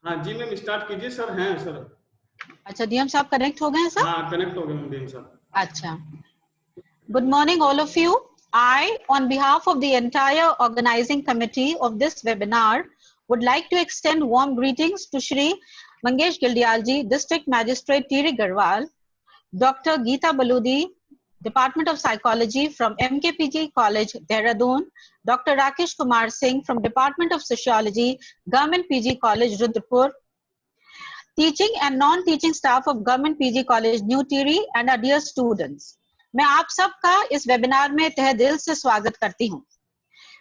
हाँ जी ma'am, start कीजिए sir. हैं सर। अच्छा, डीएम साहब कनेक्ट हो गए हैं सर? हाँ, कनेक्ट हो गए मैम डीएम साहब। अच्छा, good morning all of you. I, on behalf of the entire organizing committee of this webinar, would like to extend warm greetings to Shri Mangesh Gildialji, District Magistrate Tiri Garhwal, Dr. Geeta Baludi, Department of Psychology from MKPG College, Dehradun, Dr. Rakesh Kumar Singh from Department of Sociology, Government PG College, Rudrapur, teaching and non-teaching staff of Government PG College, New Tiri, and our dear students. मैं आप सबका इस webinar में तहे दिल से स्वागत करती हूँ।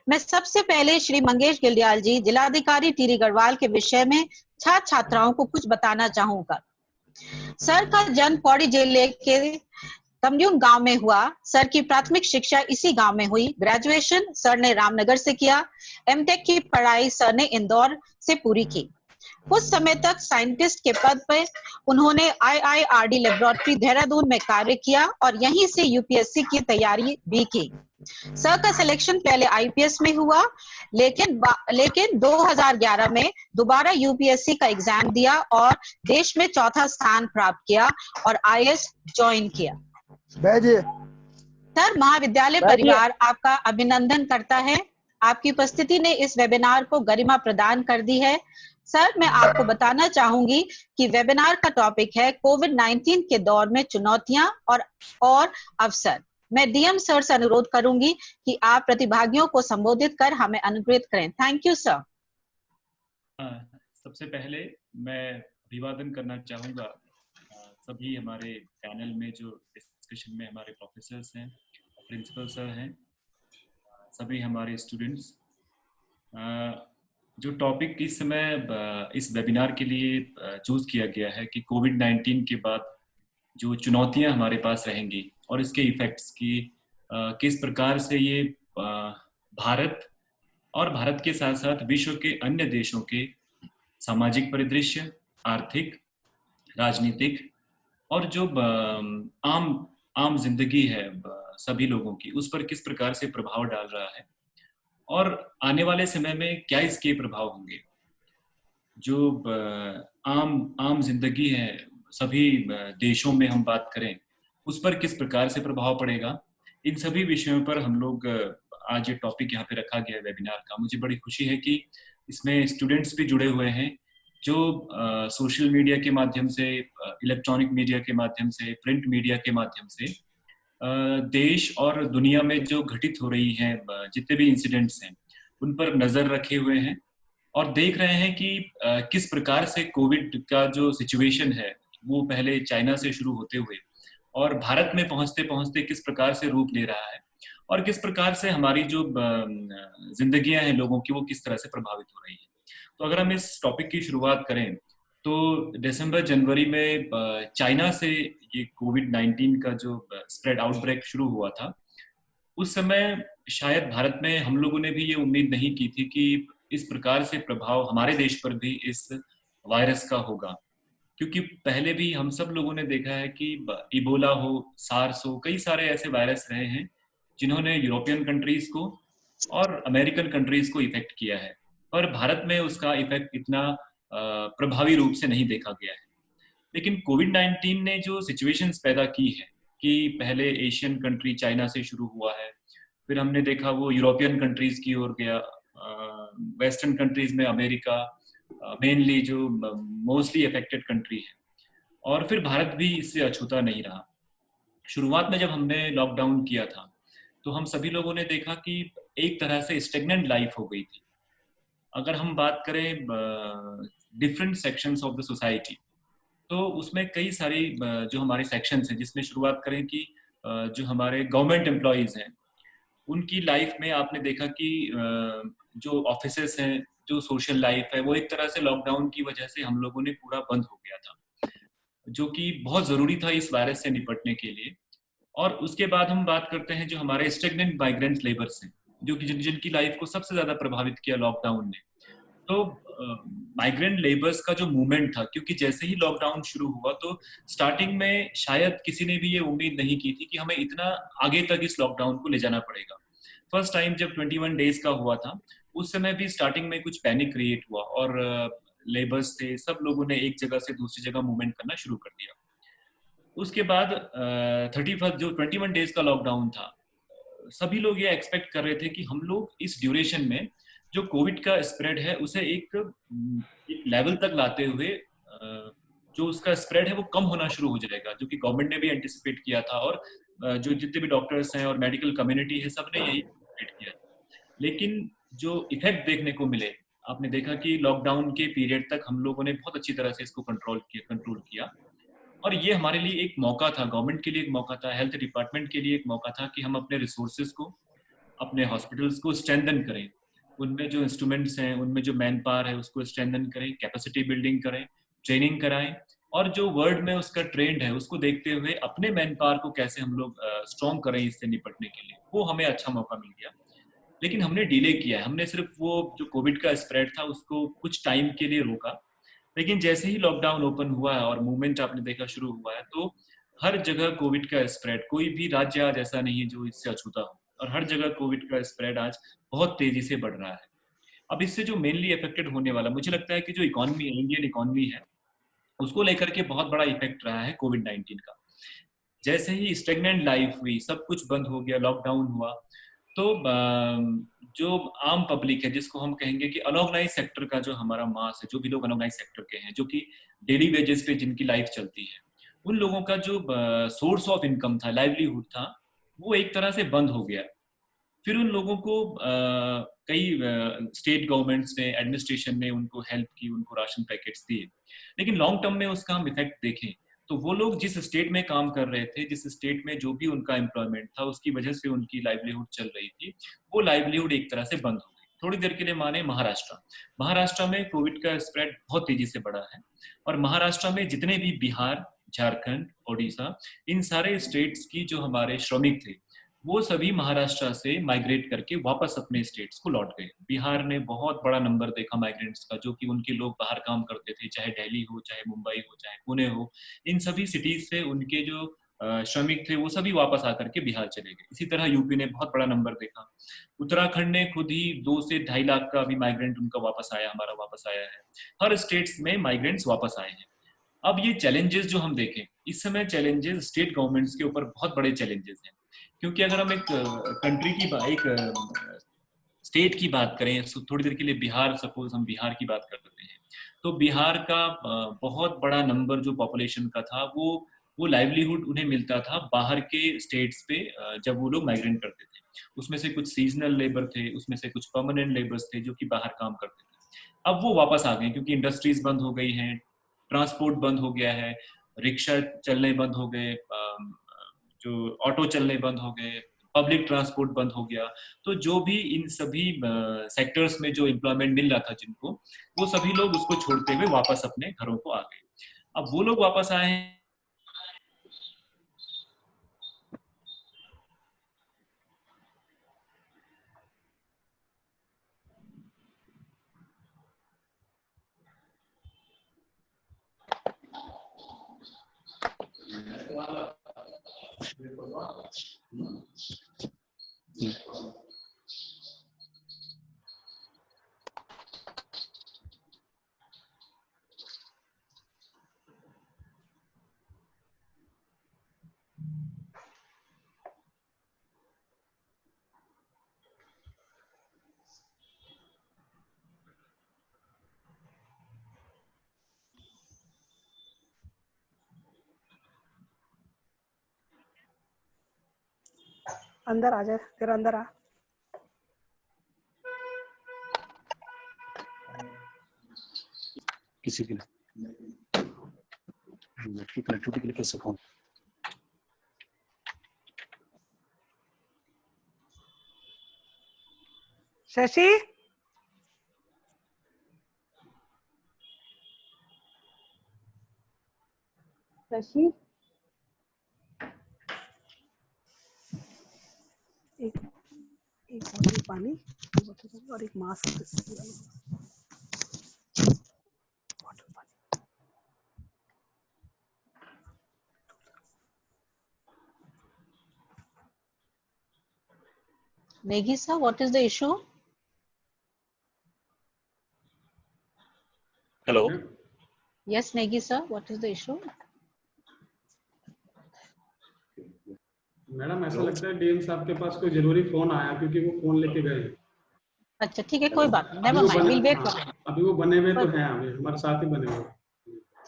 मैं सबसे पहले श्री मंगेश गिल्डियाल जी, जिलाधिकारी टिहरी गढ़वाल के विषय में छात्र छात्राओं को कुछ बताना चाहूंगा। सर का जन्म पौड़ी जिले के कमयून गांव में हुआ। सर की प्राथमिक शिक्षा इसी गांव में हुई। ग्रेजुएशन सर ने रामनगर से किया। एमटेक की पढ़ाई सर ने इंदौर से पूरी की। कुछ समय तक साइंटिस्ट के पद पर उन्होंने IIRD लेबोरेटरी देहरादून में कार्य किया और यहीं से यूपीएससी की तैयारी भी की। सर का सिलेक्शन पहले आईपीएस में हुआ, लेकिन 2011 में दोबारा यूपीएससी का एग्जाम दिया और देश में चौथा स्थान प्राप्त किया और आईएएस ज्वाइन किया। सर, महाविद्यालय परिवार आपका अभिनंदन करता है। आपकी उपस्थिति ने इस वेबिनार को गरिमा प्रदान कर दी है। सर, मैं आपको बताना चाहूंगी कि वेबिनार का टॉपिक है कोविड-19 के दौर में चुनौतियां और अवसर। मैं डीएम सर से अनुरोध करूंगी कि आप प्रतिभागियों को संबोधित कर हमें अनुग्रहित करें। Thank you sir. सबसे पहले मैं अभिवादन करना चाहूंगा सभी हमारे पैनल में जो डिस्कशन में हमारे प्रोफेसर्स हैं, प्रिंसिपल सर हैं, सभी हमारे स्टूडेंट्स। जो टॉपिक इस समय इस वेबिनार के लिए चूज किया गया है कि कोविड-19 के बाद जो चुनौतियां हमारे पास रहेंगी और इसके इफेक्ट्स की किस प्रकार से ये भारत और भारत के साथ साथ विश्व के अन्य देशों के सामाजिक परिदृश्य, आर्थिक, राजनीतिक और जो आम जिंदगी है सभी लोगों की, उस पर किस प्रकार से प्रभाव डाल रहा है और आने वाले समय में क्या इसके प्रभाव होंगे। जो आम जिंदगी है सभी देशों में हम बात करें, उस पर किस प्रकार से प्रभाव पड़ेगा, इन सभी विषयों पर हम लोग आज ये टॉपिक यहाँ पे रखा गया है वेबिनार का। मुझे बड़ी खुशी है कि इसमें स्टूडेंट्स भी जुड़े हुए हैं जो सोशल मीडिया के माध्यम से, इलेक्ट्रॉनिक मीडिया के माध्यम से, प्रिंट मीडिया के माध्यम से देश और दुनिया में जो घटित हो रही हैं जितने भी इंसिडेंट्स हैं उन पर नजर रखे हुए हैं और देख रहे हैं कि किस प्रकार से कोविड का जो सिचुएशन है वो पहले चाइना से शुरू होते हुए और भारत में पहुंचते पहुंचते किस प्रकार से रूप ले रहा है और किस प्रकार से हमारी जो जिंदगियां हैं लोगों की वो किस तरह से प्रभावित हो रही है। तो अगर हम इस टॉपिक की शुरुआत करें तो दिसंबर जनवरी में चाइना से ये कोविड-19 का जो स्प्रेड आउटब्रेक शुरू हुआ था, उस समय शायद भारत में हम लोगों ने भी ये उम्मीद नहीं की थी कि इस प्रकार से प्रभाव हमारे देश पर भी इस वायरस का होगा, क्योंकि पहले भी हम सब लोगों ने देखा है कि इबोला हो, सार्स हो, कई सारे ऐसे वायरस रहे हैं जिन्होंने यूरोपियन कंट्रीज को और अमेरिकन कंट्रीज को इफेक्ट किया है, पर भारत में उसका इफेक्ट इतना प्रभावी रूप से नहीं देखा गया है। लेकिन कोविड-19 ने जो सिचुएशंस पैदा की है कि पहले एशियन कंट्री चाइना से शुरू हुआ है, फिर हमने देखा वो यूरोपियन कंट्रीज की ओर गया, वेस्टर्न कंट्रीज में अमेरिका मेनली जो मोस्टली अफेक्टेड कंट्री है, और फिर भारत भी इससे अछूता नहीं रहा। शुरुआत में जब हमने लॉकडाउन किया था तो हम सभी लोगों ने देखा कि एक तरह से स्टेगनेंट लाइफ हो गई थी। अगर हम बात करें different sections of the society, तो उसमें कई सारी जो हमारे सेक्शंस हैं, जिसमें शुरुआत करें कि जो हमारे गवर्नमेंट एम्प्लॉयज हैं उनकी लाइफ में आपने देखा कि जो ऑफिसेस हैं, जो सोशल लाइफ है, वो एक तरह से लॉकडाउन की वजह से हम लोगों ने पूरा बंद हो गया था, जो कि बहुत जरूरी था इस वायरस से निपटने के लिए। और उसके बाद हम बात करते हैं जो हमारे स्टेगनेंट माइग्रेंट लेबर्स हैं, जो कि जिनकी लाइफ को सबसे ज्यादा प्रभावित किया लॉकडाउन ने। तो माइग्रेंट लेबर्स का जो मूवमेंट था, क्योंकि जैसे ही लॉकडाउन शुरू हुआ तो स्टार्टिंग में शायद किसी ने भी ये उम्मीद नहीं की थी कि हमें इतना आगे तक इस लॉकडाउन को ले जाना पड़ेगा। फर्स्ट टाइम जब 21 डेज का हुआ था, उस समय भी स्टार्टिंग में कुछ पैनिक क्रिएट हुआ और लेबर्स थे, सब लोगों ने एक जगह से दूसरी जगह मूवमेंट करना शुरू कर दिया। उसके बाद 31 जो 21 डेज का लॉकडाउन था, सभी लोग ये एक्सपेक्ट कर रहे थे कि हम लोग इस ड्यूरेशन में जो कोविड का स्प्रेड है उसे एक लेवल तक लाते हुए जो उसका स्प्रेड है वो कम होना शुरू हो जाएगा, जो कि गवर्नमेंट ने भी एंटिसिपेट किया था और जो जितने भी डॉक्टर्स हैं और मेडिकल कम्युनिटी है सबने यही एंटिसिपेट किया। लेकिन जो इफेक्ट देखने को मिले, आपने देखा कि लॉकडाउन के पीरियड तक हम लोगों ने बहुत अच्छी तरह से इसको कंट्रोल किया और ये हमारे लिए एक मौका था, गवर्नमेंट के लिए एक मौका था, हेल्थ डिपार्टमेंट के लिए एक मौका था कि हम अपने रिसोर्सेज को, अपने हॉस्पिटल्स को स्ट्रेंथन करें, उनमें जो इंस्ट्रूमेंट्स हैं, उनमें जो मैन पावर है उसको स्ट्रेंथन करें, कैपेसिटी बिल्डिंग करें, ट्रेनिंग कराएं और जो वर्ल्ड में उसका ट्रेंड है उसको देखते हुए अपने मैन पावर को कैसे हम लोग स्ट्रॉन्ग करें इससे निपटने के लिए, वो हमें अच्छा मौका मिल गया। लेकिन हमने डिले किया है, हमने सिर्फ वो जो कोविड का स्प्रेड था उसको कुछ टाइम के लिए रोका, लेकिन जैसे ही लॉकडाउन ओपन हुआ है और मूवमेंट आपने देखा शुरू हुआ है, तो हर जगह कोविड का स्प्रेड, कोई भी राज्य आज ऐसा नहीं है जो इससे अछूता हो, और हर जगह कोविड का स्प्रेड आज बहुत तेजी से बढ़ रहा है। अब इससे जो मेनली अफेक्टेड होने वाला, मुझे लगता है कि जो इकोनॉमी, इंडियन इकोनॉमी है, उसको लेकर के बहुत बड़ा इफेक्ट रहा है कोविड 19 का। जैसे ही स्टेगनेंट लाइफ हुई, सब कुछ बंद हो गया, लॉकडाउन हुआ, तो जो आम पब्लिक है, जिसको हम कहेंगे कि अनऑर्गेनाइज सेक्टर का जो हमारा मास है, जो भी लोग अनऑर्गेनाइज सेक्टर के हैं, जो कि डेली वेजेस पे जिनकी लाइफ चलती है, उन लोगों का जो सोर्स ऑफ इनकम था, लाइवलीहुड था, वो एक तरह से बंद हो गया। फिर उन लोगों को कई स्टेट गवर्नमेंट्स ने, एडमिनिस्ट्रेशन ने उनको हेल्प की, उनको राशन पैकेट्स दिए, लेकिन लॉन्ग टर्म में उसका हम इफेक्ट देखें तो वो लोग जिस स्टेट में काम कर रहे थे, जिस स्टेट में जो भी उनका एम्प्लॉयमेंट था, उसकी वजह से उनकी लाइवलीहुड चल रही थी, वो लाइवलीहुड एक तरह से बंद हो गई। थोड़ी देर के लिए माने महाराष्ट्र में कोविड का स्प्रेड बहुत तेजी से बढ़ा है, और महाराष्ट्र में जितने भी बिहार, झारखंड, ओडिशा, इन सारे स्टेट्स की जो हमारे श्रमिक थे, वो सभी महाराष्ट्र से माइग्रेट करके वापस अपने स्टेट्स को लौट गए। बिहार ने बहुत बड़ा नंबर देखा माइग्रेंट्स का, जो कि उनके लोग बाहर काम करते थे, चाहे दिल्ली हो, चाहे मुंबई हो, चाहे पुणे हो, इन सभी सिटीज से उनके जो श्रमिक थे वो सभी वापस आकर के बिहार चले गए। इसी तरह यूपी ने बहुत बड़ा नंबर देखा। उत्तराखंड ने खुद ही 2 से 2.5 लाख का अभी माइग्रेंट उनका वापस आया, हमारा वापस आया है। हर स्टेट्स में माइग्रेंट्स वापस आए हैं। अब ये चैलेंजेस जो हम देखें, इस समय चैलेंजेस स्टेट गवर्नमेंट्स के ऊपर बहुत बड़े चैलेंजेस हैं, क्योंकि अगर हम एक कंट्री की एक स्टेट की बात करें, थोड़ी देर के लिए बिहार, सपोज हम बिहार की बात करते हैं, तो बिहार का बहुत बड़ा नंबर जो पॉपुलेशन का था, वो लाइवलीहुड उन्हें मिलता था बाहर के स्टेट्स पे, जब वो लोग माइग्रेट करते थे। उसमें से कुछ सीजनल लेबर थे, उसमें से कुछ परमानेंट लेबर्स थे जो कि बाहर काम करते थे। अब वो वापस आ गए क्योंकि इंडस्ट्रीज बंद हो गई हैं, ट्रांसपोर्ट बंद हो गया है, रिक्शा चलने बंद हो गए, जो ऑटो चलने बंद हो गए, पब्लिक ट्रांसपोर्ट बंद हो गया। तो जो भी इन सभी सेक्टर्स में जो एम्प्लॉयमेंट मिल रहा था जिनको, वो सभी लोग उसको छोड़ते हुए वापस अपने घरों को आ गए। अब वो लोग वापस आए हैं, अंदर आ जा, तेरा अंदर आ। किसी के लड़की कनेक्टिविटी के लिए कैसे फोन? शशि, शशि, एक बोतल पानी और एक mask. Negi sir, what is the issue? Hello Yes, Negi sir, what is the issue? Madam ऐसा लगता है डीएम साहब के पास कोई जरूरी फोन आया क्योंकि वो फोन लेके गए। अच्छा ठीक है, कोई बात नहीं, अभी never वो mind, we'll wait for हाँ, it. अभी वो बने हुए तो हैं, अभी हमारे साथ ही बने हुए।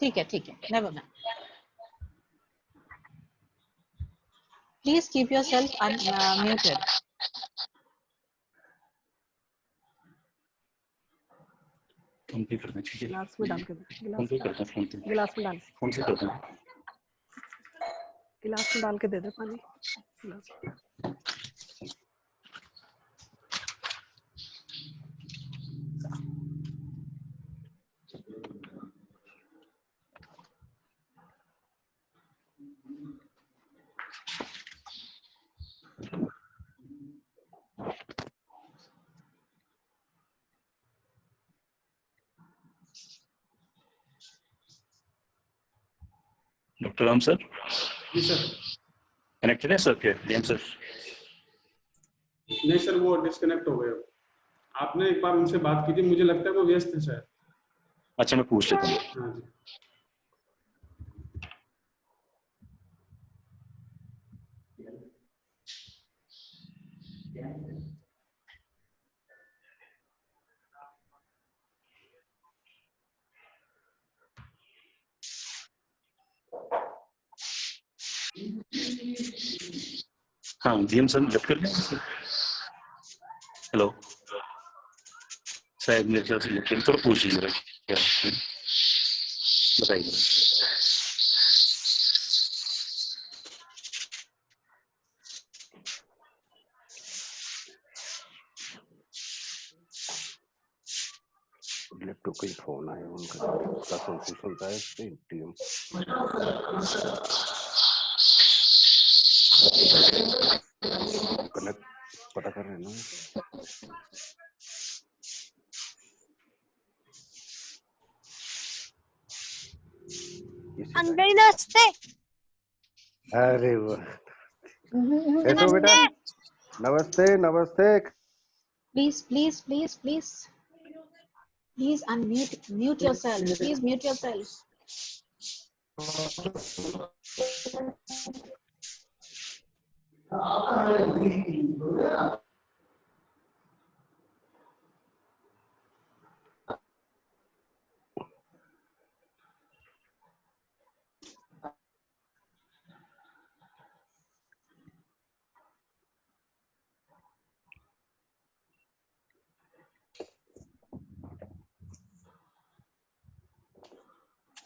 ठीक है, never mind. Please keep yourself muted. Phone पे करना चाहिए, गिलास में डाल के दे, फोन पे करते हैं, फोन पे, गिलास में डाल, फोन से करते हैं। गिलास में डाल के दे दे पानी, गिलास में। डॉक्टर राम सर जी सर। कनेक्टेड है सर? क्या डीएम सर? नहीं सर, वो डिस्कनेक्ट हो गए। आपने एक बार उनसे बात की थी, मुझे लगता है वो व्यस्त है शायद। अच्छा मैं पूछ लेता हूँ। हाँ जी। हाँ डीएम सर लिफ्ट कर लिया। हेलो शायद मेरे ख्याल से लिफ्ट कर, थोड़ा पूछ लीजिएगा क्या बताइए। लैपटॉप का ही फोन आया उनका, उसका सुनता है टीम। कनेक्ट पता कर रहे हैं ना। नमस्ते। अरे वाह, कैसे हो बेटा? नमस्ते नमस्ते। Please mute yourself. Please mute yourself.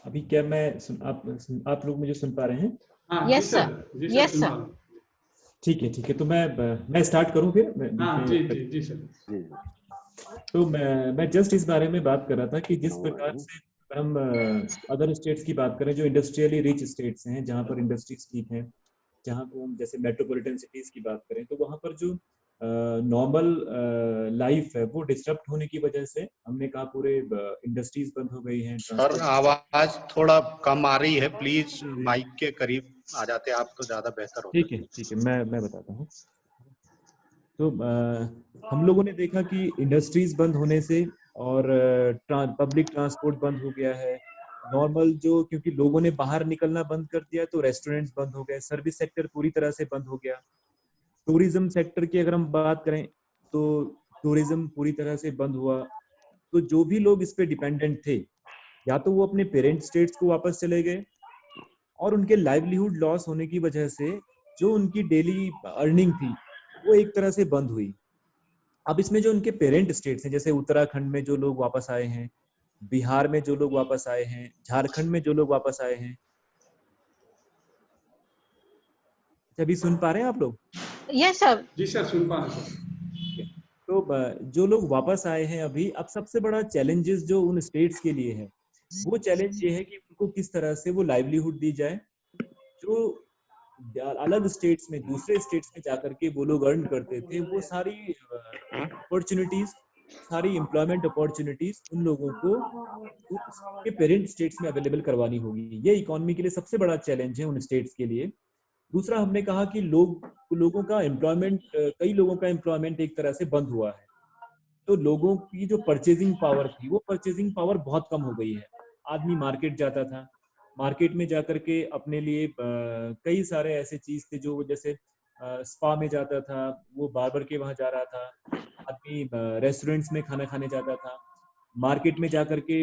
अभी क्या मैं आप लोग मुझे सुन पा रहे हैं? हाँ, Yes जी sir. जी Yes सुन sir. पा रहा हूँ। ठीक है तो मैं स्टार्ट करूं फिर? हाँ जी सर। जी तो मैं जस्ट इस बारे में बात कर रहा था कि जिस No, प्रकार no. से हम अदर स्टेट्स की बात करें जो इंडस्ट्रियली रिच स्टेट्स हैं, जहां पर इंडस्ट्रीज ठीक हैं, जहां को हम जैसे मेट्रोपॉलिटन सिटीज की बात करें, तो वहां पर जो नॉर्मल लाइफ है वो डिस्टर्ब होने की वजह से हमने कहा पूरे इंडस्ट्रीज बंद हो गई हैं। सर आवाज थोड़ा कम आ रही है, प्लीज माइक के करीब आ जाते आप तो ज्यादा बेहतर होता। ठीक है मैं बताता हूँ। तो हम लोगों ने देखा कि इंडस्ट्रीज बंद होने से और पब्लिक ट्रांसपोर्ट बंद हो गया है, नॉर्मल जो, क्योंकि लोगों ने बाहर निकलना बंद कर दिया तो रेस्टोरेंट्स बंद हो गए, सर्विस सेक्टर पूरी तरह से बंद हो गया। टूरिज्म सेक्टर की अगर हम बात करें तो टूरिज्म पूरी तरह से बंद हुआ। तो जो भी लोग इस पे डिपेंडेंट थे, या तो वो अपने पेरेंट स्टेट्स को वापस चले गए, और उनके लाइवलीहुड लॉस होने की वजह से जो उनकी डेली अर्निंग थी वो एक तरह से बंद हुई। अब इसमें जो उनके पेरेंट स्टेट्स हैं, जैसे उत्तराखंड में जो लोग वापस आए हैं, बिहार में जो लोग वापस आए हैं, झारखंड में जो लोग वापस आए हैं, अभी सुन पा रहे हैं आप लोग? Yes sir. जी सर सुन पा रहे हैं। तो जो लोग वापस आए हैं अभी, अब सबसे बड़ा चैलेंजेस जो उन स्टेट्स के लिए है, वो चैलेंज ये है कि उनको किस तरह से वो लाइवलीहुड दी जाए। जो अलग स्टेट्स में, दूसरे स्टेट्स में जाकर के वो लोग अर्न करते थे, वो सारी अपॉर्चुनिटीज, सारी एम्प्लॉयमेंट अपॉर्चुनिटीज उन लोगों को उनके पेरेंट स्टेट्स में अवेलेबल करवानी होगी। ये इकोनॉमी के लिए सबसे बड़ा चैलेंज है उन स्टेट्स के लिए। दूसरा, हमने कहा कि लोगों का एम्प्लॉयमेंट, कई लोगों का एम्प्लॉयमेंट एक तरह से बंद हुआ है। तो लोगों की जो परचेजिंग पावर थी वो परचेजिंग पावर बहुत कम हो गई है। आदमी मार्केट जाता था, मार्केट में जाकर के अपने लिए कई सारे ऐसे चीज थे जो जैसे स्पा में जाता था, वो बार्बर के वहां जा रहा था, आदमी रेस्टोरेंट्स में खाना खाने जाता था, मार्केट में जाकर के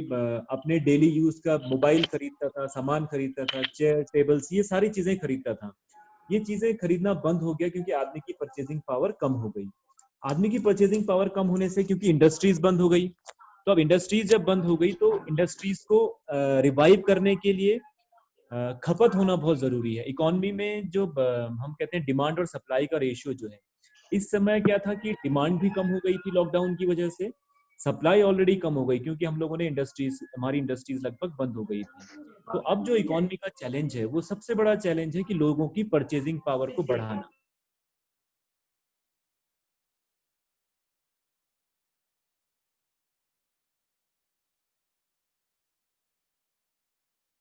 अपने डेली यूज का मोबाइल खरीदता था, सामान खरीदता था, चेयर टेबल्स, ये सारी चीजें खरीदता था। ये चीजें खरीदना बंद हो गया क्योंकि आदमी की परचेजिंग पावर कम हो गई। आदमी की परचेजिंग पावर कम होने से क्योंकि इंडस्ट्रीज बंद हो गई, तो अब इंडस्ट्रीज जब बंद हो गई तो इंडस्ट्रीज को रिवाइव करने के लिए खपत होना बहुत जरूरी है। इकोनॉमी में जो हम कहते हैं डिमांड और सप्लाई का रेशियो जो है, इस समय क्या था कि डिमांड भी कम हो गई थी लॉकडाउन की वजह से, सप्लाई ऑलरेडी कम हो गई क्योंकि हम लोगों ने हमारी इंडस्ट्रीज लगभग बंद हो गई थी। तो अब जो इकोनॉमी का चैलेंज है वो सबसे बड़ा चैलेंज है कि लोगों की परचेजिंग पावर को बढ़ाना।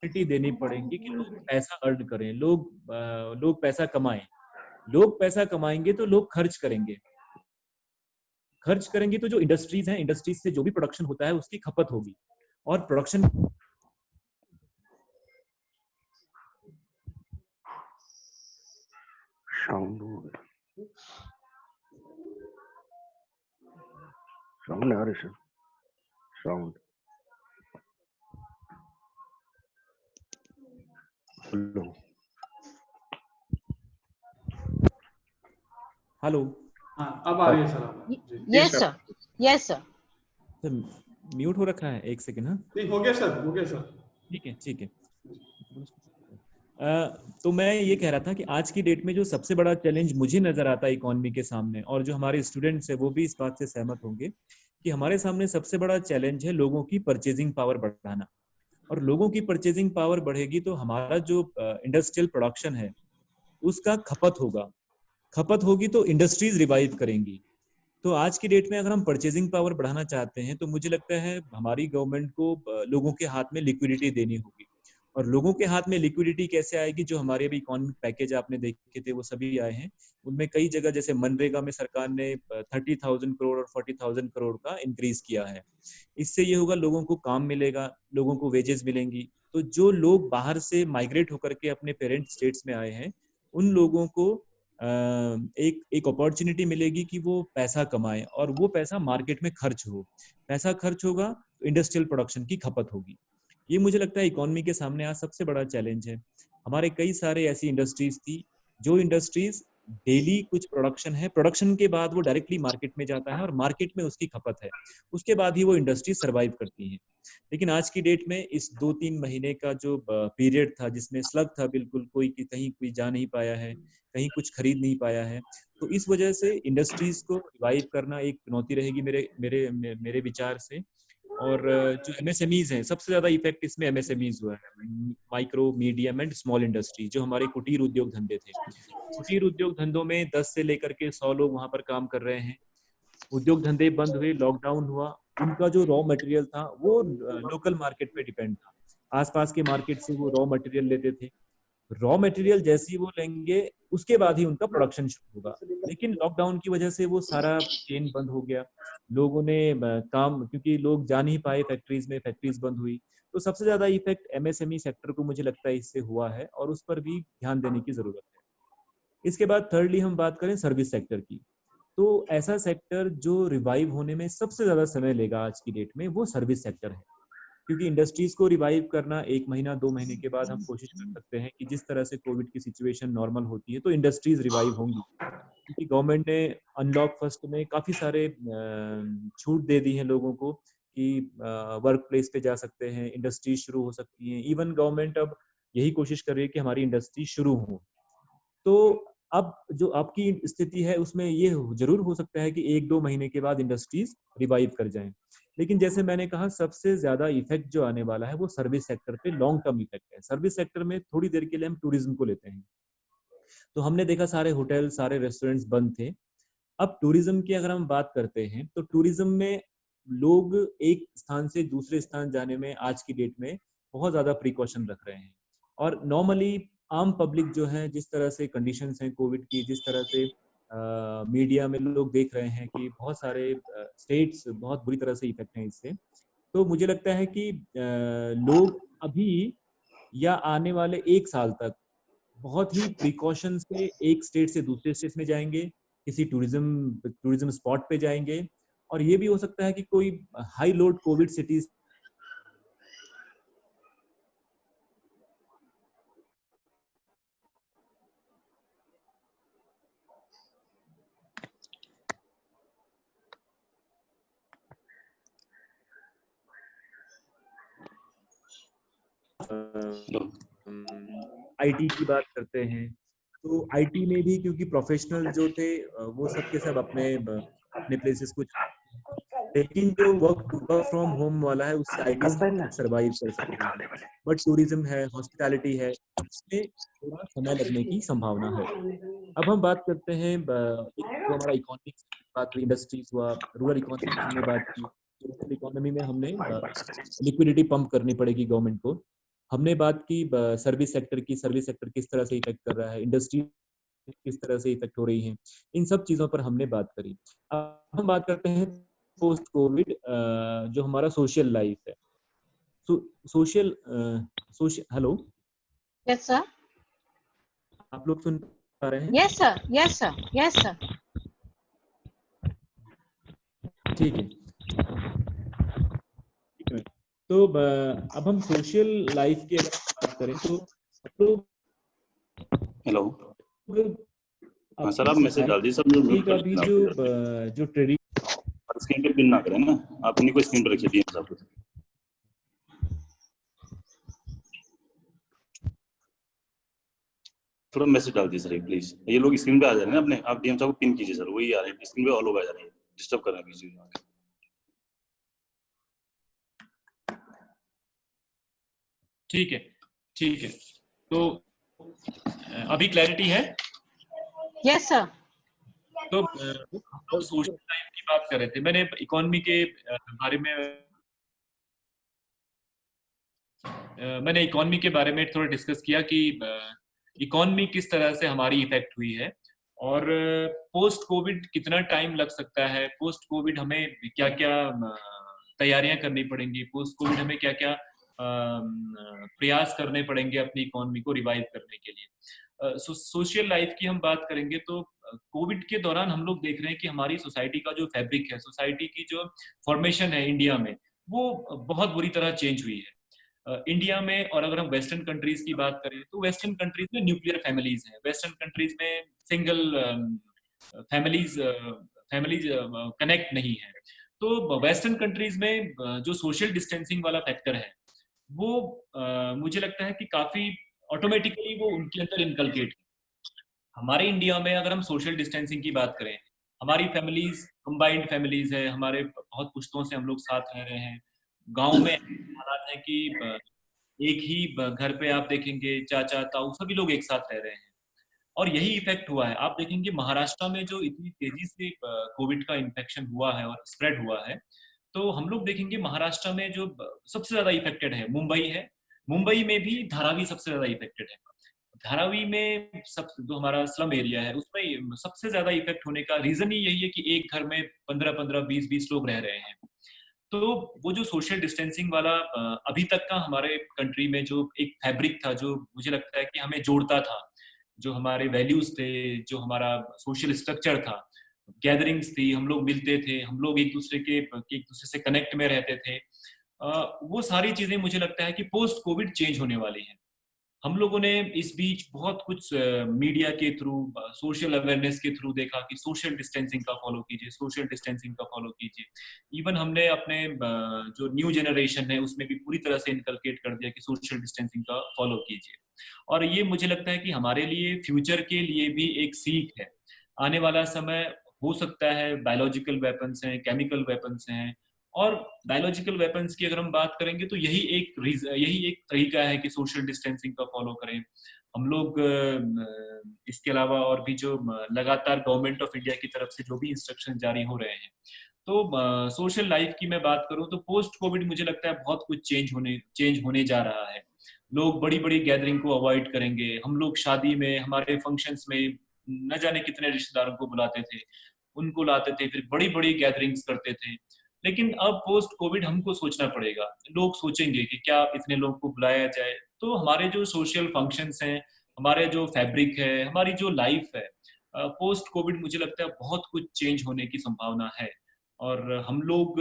देनी पड़ेंगी कि लोग पैसा अर्न करें, लोग पैसा कमाएं। लोग पैसा कमाएंगे तो लोग खर्च करेंगे, खर्च करेंगे तो जो इंडस्ट्रीज हैं, इंडस्ट्रीज से जो भी प्रोडक्शन होता है उसकी खपत होगी, और प्रोडक्शन साउंड साउंड आ रही सर, साउंड। हेलो हेलो, हाँ अब आ रही है सर आवाज जी। Yes, sir. Yes, sir. Mute हो रखा है, एक सेकेंड। हाँ नहीं हो गया सर, हो गया सर। ठीक है ठीक है। तो मैं ये कह रहा था कि आज की डेट में जो सबसे बड़ा चैलेंज मुझे नजर आता है इकोनॉमी के सामने, और जो हमारे स्टूडेंट्स हैं वो भी इस बात से सहमत होंगे कि हमारे सामने सबसे बड़ा चैलेंज है लोगों की परचेजिंग पावर बढ़ाना। और लोगों की परचेजिंग पावर बढ़ेगी तो हमारा जो इंडस्ट्रियल प्रोडक्शन है उसका खपत होगा, खपत होगी तो इंडस्ट्रीज रिवाइव करेंगी। तो आज की डेट में अगर हम परचेजिंग पावर बढ़ाना चाहते हैं तो मुझे लगता है हमारी गवर्नमेंट को लोगों के हाथ में लिक्विडिटी देनी होगी। और लोगों के हाथ में लिक्विडिटी कैसे आएगी? जो हमारे अभी इकोनॉमिक पैकेज आपने देखे थे वो सभी आए हैं, उनमें कई जगह जैसे मनरेगा में सरकार ने 30,000 करोड़ और 40,000 करोड़ का इंक्रीज किया है। इससे ये होगा लोगों को काम मिलेगा, लोगों को वेजेस मिलेंगी। तो जो लोग बाहर से माइग्रेट होकर के अपने पेरेंट स्टेट्स में आए हैं उन लोगों को एक अपॉर्चुनिटी मिलेगी कि वो पैसा कमाए और वो पैसा मार्केट में खर्च हो। पैसा खर्च होगा तो इंडस्ट्रियल प्रोडक्शन की खपत होगी। ये मुझे लगता है इकोनॉमी के सामने आज सबसे बड़ा चैलेंज है। हमारे कई सारे ऐसी इंडस्ट्रीज थी जो इंडस्ट्रीज डेली कुछ प्रोडक्शन है, प्रोडक्शन के बाद वो डायरेक्टली मार्केट में जाता है और मार्केट में उसकी खपत है, उसके बाद ही वो इंडस्ट्री सरवाइव करती है। लेकिन आज की डेट में इस 2-3 महीने का जो पीरियड था जिसमें स्लग था, बिल्कुल कोई कहीं कोई जा नहीं पाया है, कहीं कुछ खरीद नहीं पाया है, तो इस वजह से इंडस्ट्रीज को रिवाइव करना एक चुनौती रहेगी मेरे मेरे मेरे विचार से। और जो एमएसएमईज हैं, सबसे ज्यादा इफेक्ट इसमें एमएसएमईज हुआ है, micro medium and small industry, जो हमारे कुटीर उद्योग धंधे थे। कुटीर उद्योग धंधों में 10 से लेकर के 100 लोग वहां पर काम कर रहे हैं। उद्योग धंधे बंद हुए, लॉकडाउन हुआ, उनका जो रॉ मटेरियल था वो लोकल मार्केट पे डिपेंड था, आसपास के मार्केट से वो रॉ मटेरियल लेते थे। रॉ मटेरियल जैसे ही वो लेंगे उसके बाद ही उनका प्रोडक्शन शुरू होगा। लेकिन लॉकडाउन की वजह से वो सारा चेन बंद हो गया, लोगों ने काम, क्योंकि लोग जा नहीं पाए फैक्ट्रीज में, फैक्ट्रीज बंद हुई। तो सबसे ज्यादा इफेक्ट एमएसएमई सेक्टर को मुझे लगता है इससे हुआ है और उस पर भी ध्यान देने की जरूरत है। इसके बाद थर्डली हम बात करें सर्विस सेक्टर की, तो ऐसा सेक्टर जो रिवाइव होने में सबसे ज्यादा समय लेगा आज की डेट में वो सर्विस सेक्टर है। क्योंकि इंडस्ट्रीज को रिवाइव करना 1 महीना 2 महीने के बाद हम कोशिश कर सकते हैं कि जिस तरह से कोविड की सिचुएशन नॉर्मल होती है तो इंडस्ट्रीज रिवाइव होंगी, क्योंकि गवर्नमेंट ने अनलॉक फर्स्ट में काफी सारे छूट दे दी हैं लोगों को कि वर्क प्लेस पे जा सकते हैं, इंडस्ट्रीज शुरू हो सकती हैं। इवन गवर्नमेंट अब यही कोशिश कर रही है कि हमारी इंडस्ट्री शुरू हो। तो अब जो आपकी स्थिति है उसमें ये जरूर हो सकता है कि 1-2 महीने के बाद इंडस्ट्रीज रिवाइव कर जाएं, लेकिन जैसे मैंने कहा सबसे ज्यादा इफेक्ट जो आने वाला है वो सर्विस सेक्टर पे लॉन्ग टर्म इफेक्ट है। सर्विस सेक्टर में थोड़ी देर के लिए हम टूरिज्म को लेते हैं, तो हमने देखा सारे होटल, सारे रेस्टोरेंट्स बंद थे। अब टूरिज्म की अगर हम बात करते हैं तो टूरिज्म में लोग एक स्थान से दूसरे स्थान जाने में आज की डेट में बहुत ज्यादा प्रिकॉशन रख रहे हैं। और नॉर्मली आम पब्लिक जो है, जिस तरह से कंडीशंस हैं कोविड की, जिस तरह से मीडिया में लोग देख रहे हैं कि बहुत सारे स्टेट्स बहुत बुरी तरह से इफेक्ट हैं इससे। तो मुझे लगता है कि लोग अभी या आने वाले 1 साल तक बहुत ही प्रिकॉशन से एक स्टेट से दूसरे स्टेट में जाएंगे, किसी टूरिज्म स्पॉट पे जाएंगे, और ये भी हो सकता है कि कोई high load Covid cities IT की बात करते हैं, तो आईटी में भी क्योंकि प्रोफेशनल जो थे वो सब के सब अपने प्लेसेस को, लेकिन जो वर्क फ्रॉम होम वाला है उससे आईटी सर्वाइव कर सकते हैं, बट टूरिज्म है, हॉस्पिटैलिटी है, इसमें थोड़ा समय लगने की संभावना है। अब हम बात करते हैं जो हमारा इकोनॉमिक बात हुई, इंडस्ट्रीज हुआ, रूरल इकोनॉमी की हमने बात की। रूरल इकोनॉमी में हमने लिक्विडिटी पंप करनी पड़ेगी गवर्नमेंट को। हमने बात की सर्विस सेक्टर की, सर्विस सेक्टर किस तरह से इफेक्ट कर रहा है, इंडस्ट्री किस तरह से इफेक्ट हो रही है, इन सब चीजों पर हमने बात करी। अब हम बात करते हैं पोस्ट कोविड जो हमारा सोशल लाइफ है। Social hello, Yes, sir. आप लोग सुन पा रहे हैं? Yes, sir. Yes, sir. Yes, sir. ठीक है। तो अब हम सोशल लाइफ की अगर बात करें तो हेलो, हाँ सर, आप मैसेज डाल दीजिए, सब म्यूट कर अभी दीजिए। जो ट्रेडिंग स्क्रीन पे पिन ना करें ना, आप उन्हीं को स्क्रीन पर रखिए DM साहब। थोड़ा मैसेज डाल दीजिए सर प्लीज, ये लोग स्क्रीन पे आ जा रहे हैं ना अपने, आप DM साहब को पिन कीजिए सर, वही आ रहे हैं स्क्रीन पे, और लोग आ जा रहे हैं, डिस्टर्ब कर रहे हैं बीच में। ठीक है, ठीक है। तो अभी क्लैरिटी है? Yes, sir. तो हम सोशल लाइफ की बात कर रहे थे, मैंने इकोनॉमी के बारे में थोड़ा डिस्कस किया कि इकोनॉमी किस तरह से हमारी इफेक्ट हुई है, और पोस्ट कोविड कितना टाइम लग सकता है, पोस्ट कोविड हमें क्या क्या तैयारियां करनी पड़ेंगी, पोस्ट कोविड हमें क्या क्या प्रयास करने पड़ेंगे अपनी इकोनॉमी को रिवाइव करने के लिए। सोशल लाइफ की हम बात करेंगे तो कोविड के दौरान हम लोग देख रहे हैं कि हमारी सोसाइटी का जो फैब्रिक है, सोसाइटी की जो फॉर्मेशन है इंडिया में, वो बहुत बुरी तरह चेंज हुई है इंडिया में। और अगर हम वेस्टर्न कंट्रीज की बात करें तो वेस्टर्न कंट्रीज में न्यूक्लियर फैमिलीज हैं, वेस्टर्न कंट्रीज में सिंगल फैमिलीज कनेक्ट नहीं है। तो वेस्टर्न कंट्रीज में जो सोशल डिस्टेंसिंग वाला फैक्टर है वो मुझे लगता है कि काफी ऑटोमेटिकली वो उनके अंदर इनकलकेट। हमारे इंडिया में अगर हम सोशल डिस्टेंसिंग की बात करें, हमारी फैमिलीज कंबाइंड फैमिलीज है, हमारे बहुत पुश्तों से हम लोग साथ रह रहे हैं। गांव में हालात है कि एक ही घर पे आप देखेंगे चाचा ताऊ सभी लोग एक साथ रह रहे हैं, और यही इफेक्ट हुआ है। आप देखेंगे महाराष्ट्र में जो इतनी तेजी से कोविड का इन्फेक्शन हुआ है और स्प्रेड हुआ है, तो हम लोग देखेंगे महाराष्ट्र में जो सबसे ज्यादा इफेक्टेड है मुंबई है। मुंबई में भी धारावी सबसे ज्यादा इफेक्टेड है। धारावी में सब जो हमारा स्लम एरिया है उसमें सबसे ज्यादा इफेक्ट होने का रीजन ही यही है कि एक घर में 15-15, 20-20 लोग रह रहे हैं। तो वो जो सोशल डिस्टेंसिंग वाला अभी तक का हमारे कंट्री में जो एक फैब्रिक था, जो मुझे लगता है कि हमें जोड़ता था, जो हमारे वैल्यूज थे, जो हमारा सोशल स्ट्रक्चर था, गैदरिंग्स थी, हम लोग मिलते थे, हम लोग एक दूसरे से कनेक्ट में रहते थे, वो सारी चीजें मुझे लगता है कि पोस्ट कोविड चेंज होने वाली हैं। हम लोगों ने इस बीच बहुत कुछ मीडिया के थ्रू, सोशल अवेयरनेस के थ्रू देखा कि सोशल डिस्टेंसिंग का फॉलो कीजिए, सोशल डिस्टेंसिंग का फॉलो कीजिए। इवन हमने अपने जो न्यू जनरेशन है उसमें भी पूरी तरह से इनकलकेट कर दिया कि सोशल डिस्टेंसिंग का फॉलो कीजिए। और ये मुझे लगता है कि हमारे लिए फ्यूचर के लिए भी एक सीख है। आने वाला समय हो सकता है बायोलॉजिकल वेपन्स हैं, केमिकल वेपन्स हैं, और बायोलॉजिकल वेपन्स की अगर हम बात करेंगे तो यही एक तरीका है कि सोशल डिस्टेंसिंग का फॉलो करें हम लोग। इसके अलावा और भी जो लगातार गवर्नमेंट ऑफ इंडिया की तरफ से जो भी इंस्ट्रक्शन जारी हो रहे हैं, तो सोशल लाइफ की मैं बात करूं तो पोस्ट कोविड मुझे लगता है बहुत कुछ चेंज होने जा रहा है। लोग बड़ी बड़ी गैदरिंग को अवॉइड करेंगे, हम लोग शादी में, हमारे फंक्शंस में न जाने कितने रिश्तेदारों को बुलाते थे, उनको लाते थे, फिर बड़ी बड़ी गैदरिंग्स करते थे। लेकिन अब पोस्ट कोविड हमको सोचना पड़ेगा, लोग सोचेंगे कि क्या इतने लोगों को बुलाया जाए। तो हमारे जो सोशल फंक्शंस हैं, हमारे जो फैब्रिक है, हमारी जो लाइफ है, पोस्ट कोविड मुझे लगता है बहुत कुछ चेंज होने की संभावना है। और हम लोग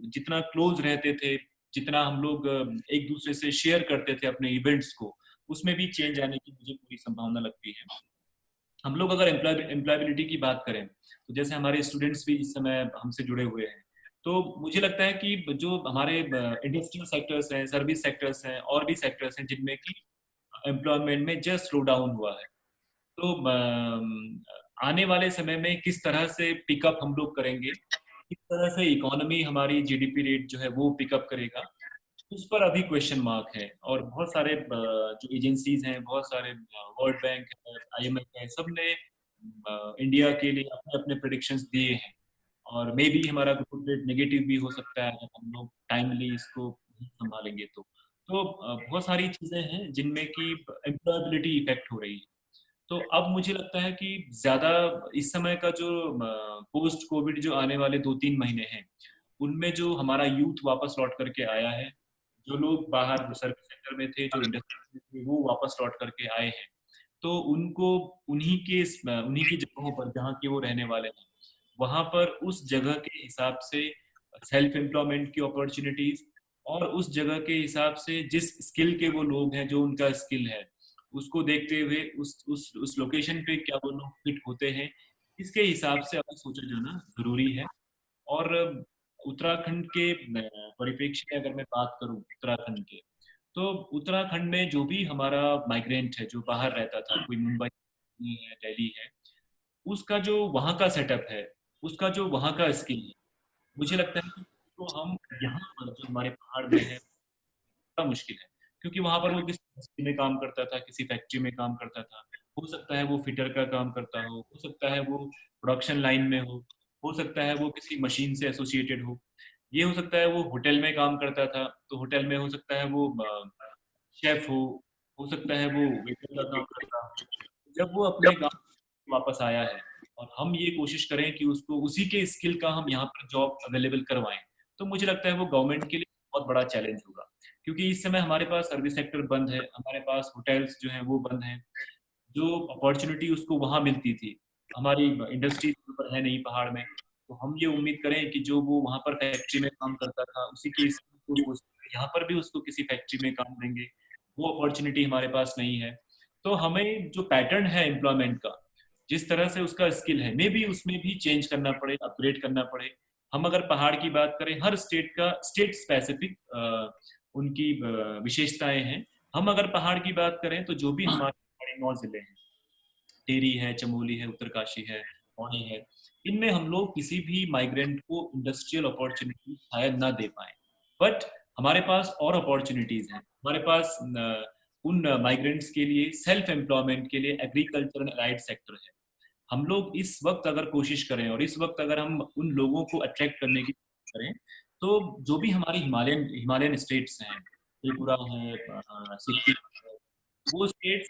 जितना क्लोज रहते थे, जितना हम लोग एक दूसरे से शेयर करते थे अपने इवेंट्स को, उसमें भी चेंज आने की मुझे पूरी संभावना लगती है। हम लोग अगर एम्प्लॉयबिलिटी की बात करें, तो जैसे हमारे स्टूडेंट्स भी इस समय हमसे जुड़े हुए हैं, तो मुझे लगता है कि जो हमारे इंडस्ट्रियल सेक्टर्स हैं, सर्विस सेक्टर्स हैं, और भी सेक्टर्स हैं जिनमें कि एम्प्लॉयमेंट में जस्ट स्लो डाउन हुआ है। तो आने वाले समय में किस तरह से पिकअप हम लोग करेंगे, किस तरह से इकोनॉमी हमारी जीडीपी रेट जो है वो पिकअप करेगा, उस पर अभी क्वेश्चन मार्क है। और बहुत सारे जो एजेंसीज हैं, बहुत सारे वर्ल्ड बैंक है, आईएमएफ है, सब ने इंडिया के लिए अपने अपने प्रेडिक्शंस दिए हैं। और मे बी हमारा ग्रोथ रेट नेगेटिव भी हो सकता है अगर हम लोग टाइमली इसको नहीं संभालेंगे तो बहुत सारी चीजें हैं जिनमें कि एम्प्लॉयबिलिटी इफेक्ट हो रही है। तो अब मुझे लगता है कि ज्यादा इस समय का जो पोस्ट कोविड जो आने वाले 2-3 महीने हैं, उनमें जो हमारा यूथ वापस लौट करके आया है, जो लोग बाहर सर्विस सेक्टर में थे, जो इंडस्ट्री में थे, वो वापस लौट करके आए हैं। तो उनको उन्हीं की जगहों पर जहाँ के वो रहने वाले हैं, वहां पर उस जगह के हिसाब से सेल्फ एम्प्लॉयमेंट की अपॉर्चुनिटीज, और उस जगह के हिसाब से जिस स्किल के वो लोग हैं, जो उनका स्किल है, उसको देखते हुए उस लोकेशन पे क्या वो लोग फिट होते हैं, इसके हिसाब से अभी सोचा जाना जरूरी है। और उत्तराखंड के परिप्रेक्ष्य में अगर मैं बात करूं उत्तराखंड के, तो उत्तराखंड में जो भी हमारा माइग्रेंट है, जो बाहर रहता था, कोई मुंबई है, दिल्ली है, उसका जो वहाँ का सेटअप है, उसका जो वहाँ का स्किल है, मुझे लगता है कि तो हम यहाँ पर जो हमारे पहाड़ में है, बड़ा मुश्किल है। क्योंकि वहां पर वो किसी इंडस्ट्री में काम करता था, किसी फैक्ट्री में काम करता था, हो सकता है वो फिटर का काम करता हो सकता है वो प्रोडक्शन लाइन में हो सकता है वो किसी मशीन से एसोसिएटेड ये हो सकता है वो होटल में काम करता था, तो होटल में हो सकता है वो शेफ हो सकता है वो वेटर का काम करता हो। जब वो अपने गांव वापस आया है, और हम ये कोशिश करें कि उसको उसी के स्किल का हम यहाँ पर जॉब अवेलेबल करवाएं, तो मुझे लगता है वो गवर्नमेंट के लिए बहुत बड़ा चैलेंज होगा। क्योंकि इस समय हमारे पास सर्विस सेक्टर बंद है, हमारे पास होटल्स जो हैं वो बंद हैं। जो अपॉर्चुनिटी उसको वहां मिलती थी, हमारी इंडस्ट्री पर है नहीं पहाड़ में, तो हम ये उम्मीद करें कि जो वो वहां पर फैक्ट्री में काम करता था, उसी के स्किल को यहाँ पर भी उसको किसी फैक्ट्री में काम देंगे, वो अपॉर्चुनिटी हमारे पास नहीं है। तो हमें जो पैटर्न है एम्प्लॉयमेंट का, जिस तरह से उसका स्किल है, मे बी उसमें भी चेंज करना पड़े, अपग्रेड करना पड़े। हम अगर पहाड़ की बात करें, हर स्टेट का स्टेट स्पेसिफिक उनकी विशेषताएं हैं। हम अगर पहाड़ की बात करें, तो जो भी हमारे 9 जिले हैं, टेरी है, चमोली है, उत्तरकाशी है, पौड़ी है, इनमें हम लोग किसी भी माइग्रेंट को इंडस्ट्रियल अपॉर्चुनिटी शायद ना दे पाए। बट हमारे पास और अपॉर्चुनिटीज हैं। हमारे पास उन माइग्रेंट्स के लिए, सेल्फ एम्प्लॉयमेंट के लिए एग्रीकल्चर एंड अलाइड सेक्टर है। हम लोग इस वक्त अगर कोशिश करें, और इस वक्त अगर हम उन लोगों को अट्रैक्ट करने की कोशिश करें, तो जो भी हमारी हिमालयन स्टेट्स हैं, त्रिपुरा है, सिक्किम है, वो स्टेट्स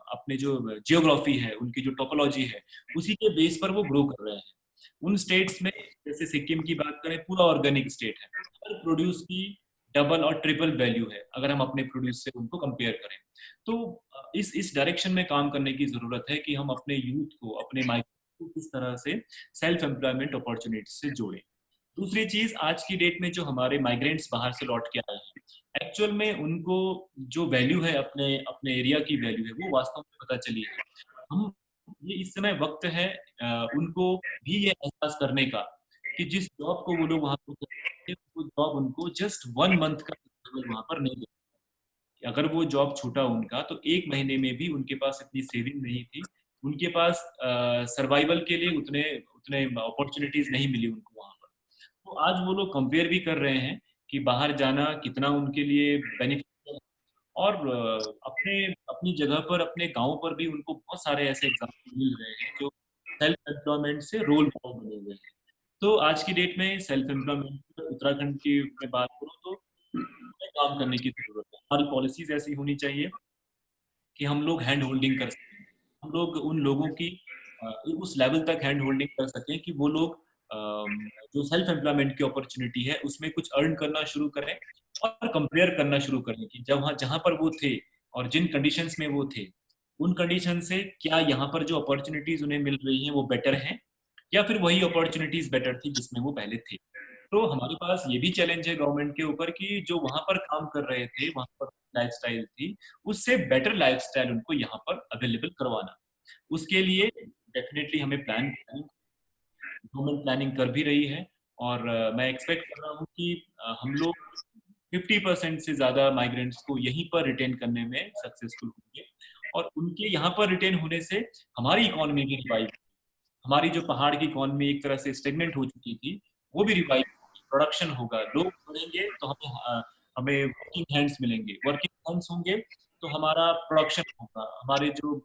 अपने जो जियोग्राफी है, उनकी जो टोपोलॉजी है, उसी के बेस पर वो ग्रो कर रहे हैं। उन स्टेट्स में, जैसे सिक्किम की बात करें, पूरा ऑर्गेनिक स्टेट है, हर प्रोड्यूस की डबल और ट्रिपल वैल्यू है अगर हम अपने प्रोड्यूस से उनको कंपेयर करें। तो इस डायरेक्शन में काम करने की जरूरत है कि हम अपने यूथ को, अपने माइग्रेंट को किस तरह से सेल्फ एम्प्लॉयमेंट अपॉर्चुनिटी से जोड़ें। दूसरी चीज, आज की डेट में जो हमारे माइग्रेंट्स बाहर से लौट के आए हैं, एक्चुअल में उनको जो वैल्यू है, अपने अपने एरिया की वैल्यू है, वो वास्तव में पता चली है। हम ये इस समय वक्त है उनको भी ये एहसास करने का कि जिस जॉब को वो लोग वहां पर करते हैं, वो जॉब उनको जस्ट 1 मंथ का वहां पर नहीं देती। अगर वो जॉब छूटा उनका, तो 1 महीने में भी उनके पास इतनी सेविंग नहीं थी, उनके पास सर्वाइवल के लिए उतने उतने अपॉर्चुनिटीज नहीं मिली उनको वहां पर। तो आज वो लोग कंपेयर भी कर रहे हैं कि बाहर जाना कितना उनके लिए बेनिफिशियल है। और अपने अपनी जगह पर, अपने गांव पर भी उनको बहुत सारे ऐसे एग्जाम्पल मिल रहे हैं जो सेल्फ एम्प्लॉयमेंट से रोल मॉडल बने हुए हैं। तो आज की डेट में सेल्फ एम्प्लॉयमेंट, उत्तराखंड की मैं बात करूँ तो काम करने की जरूरत है। हमारी पॉलिसीज ऐसी होनी चाहिए कि हम लोग हैंड होल्डिंग कर सकें, हम लोग उन लोगों की उस लेवल तक हैंड होल्डिंग कर सकें कि वो लोग जो सेल्फ एम्प्लॉयमेंट की अपॉर्चुनिटी है उसमें कुछ अर्न करना शुरू करें और कंपेयर करना शुरू करें कि जहां पर वो थे और जिन कंडीशंस में वो थे उन कंडीशन से क्या यहाँ पर जो अपॉर्चुनिटीज उन्हें मिल रही हैं वो बेटर हैं या फिर वही अपॉर्चुनिटीज बेटर थी जिसमें वो पहले थे। तो हमारे पास ये भी चैलेंज है गवर्नमेंट के ऊपर कि जो वहां पर काम कर रहे थे, वहां पर लाइफस्टाइल थी, उससे बेटर लाइफस्टाइल उनको यहाँ पर अवेलेबल करवाना। उसके लिए डेफिनेटली हमें गवर्नमेंट प्लानिंग कर भी रही है और मैं एक्सपेक्ट कर रहा हूँ कि हम लोग 50% से ज्यादा माइग्रेंट्स को यहीं पर रिटेन करने में सक्सेसफुल होंगे और उनके यहाँ पर रिटेन होने से हमारी इकोनॉमी भी रिवाइव, हमारी जो पहाड़ की इकोनॉमी एक तरह से स्टेगनेंट हो चुकी थी वो भी रिवाइव, प्रोडक्शन होगा, लोग बढ़ेंगे तो हमें वर्किंग हैंड्स मिलेंगे, वर्किंग हैंड्स होंगे तो हमारा प्रोडक्शन होगा, हमारे जो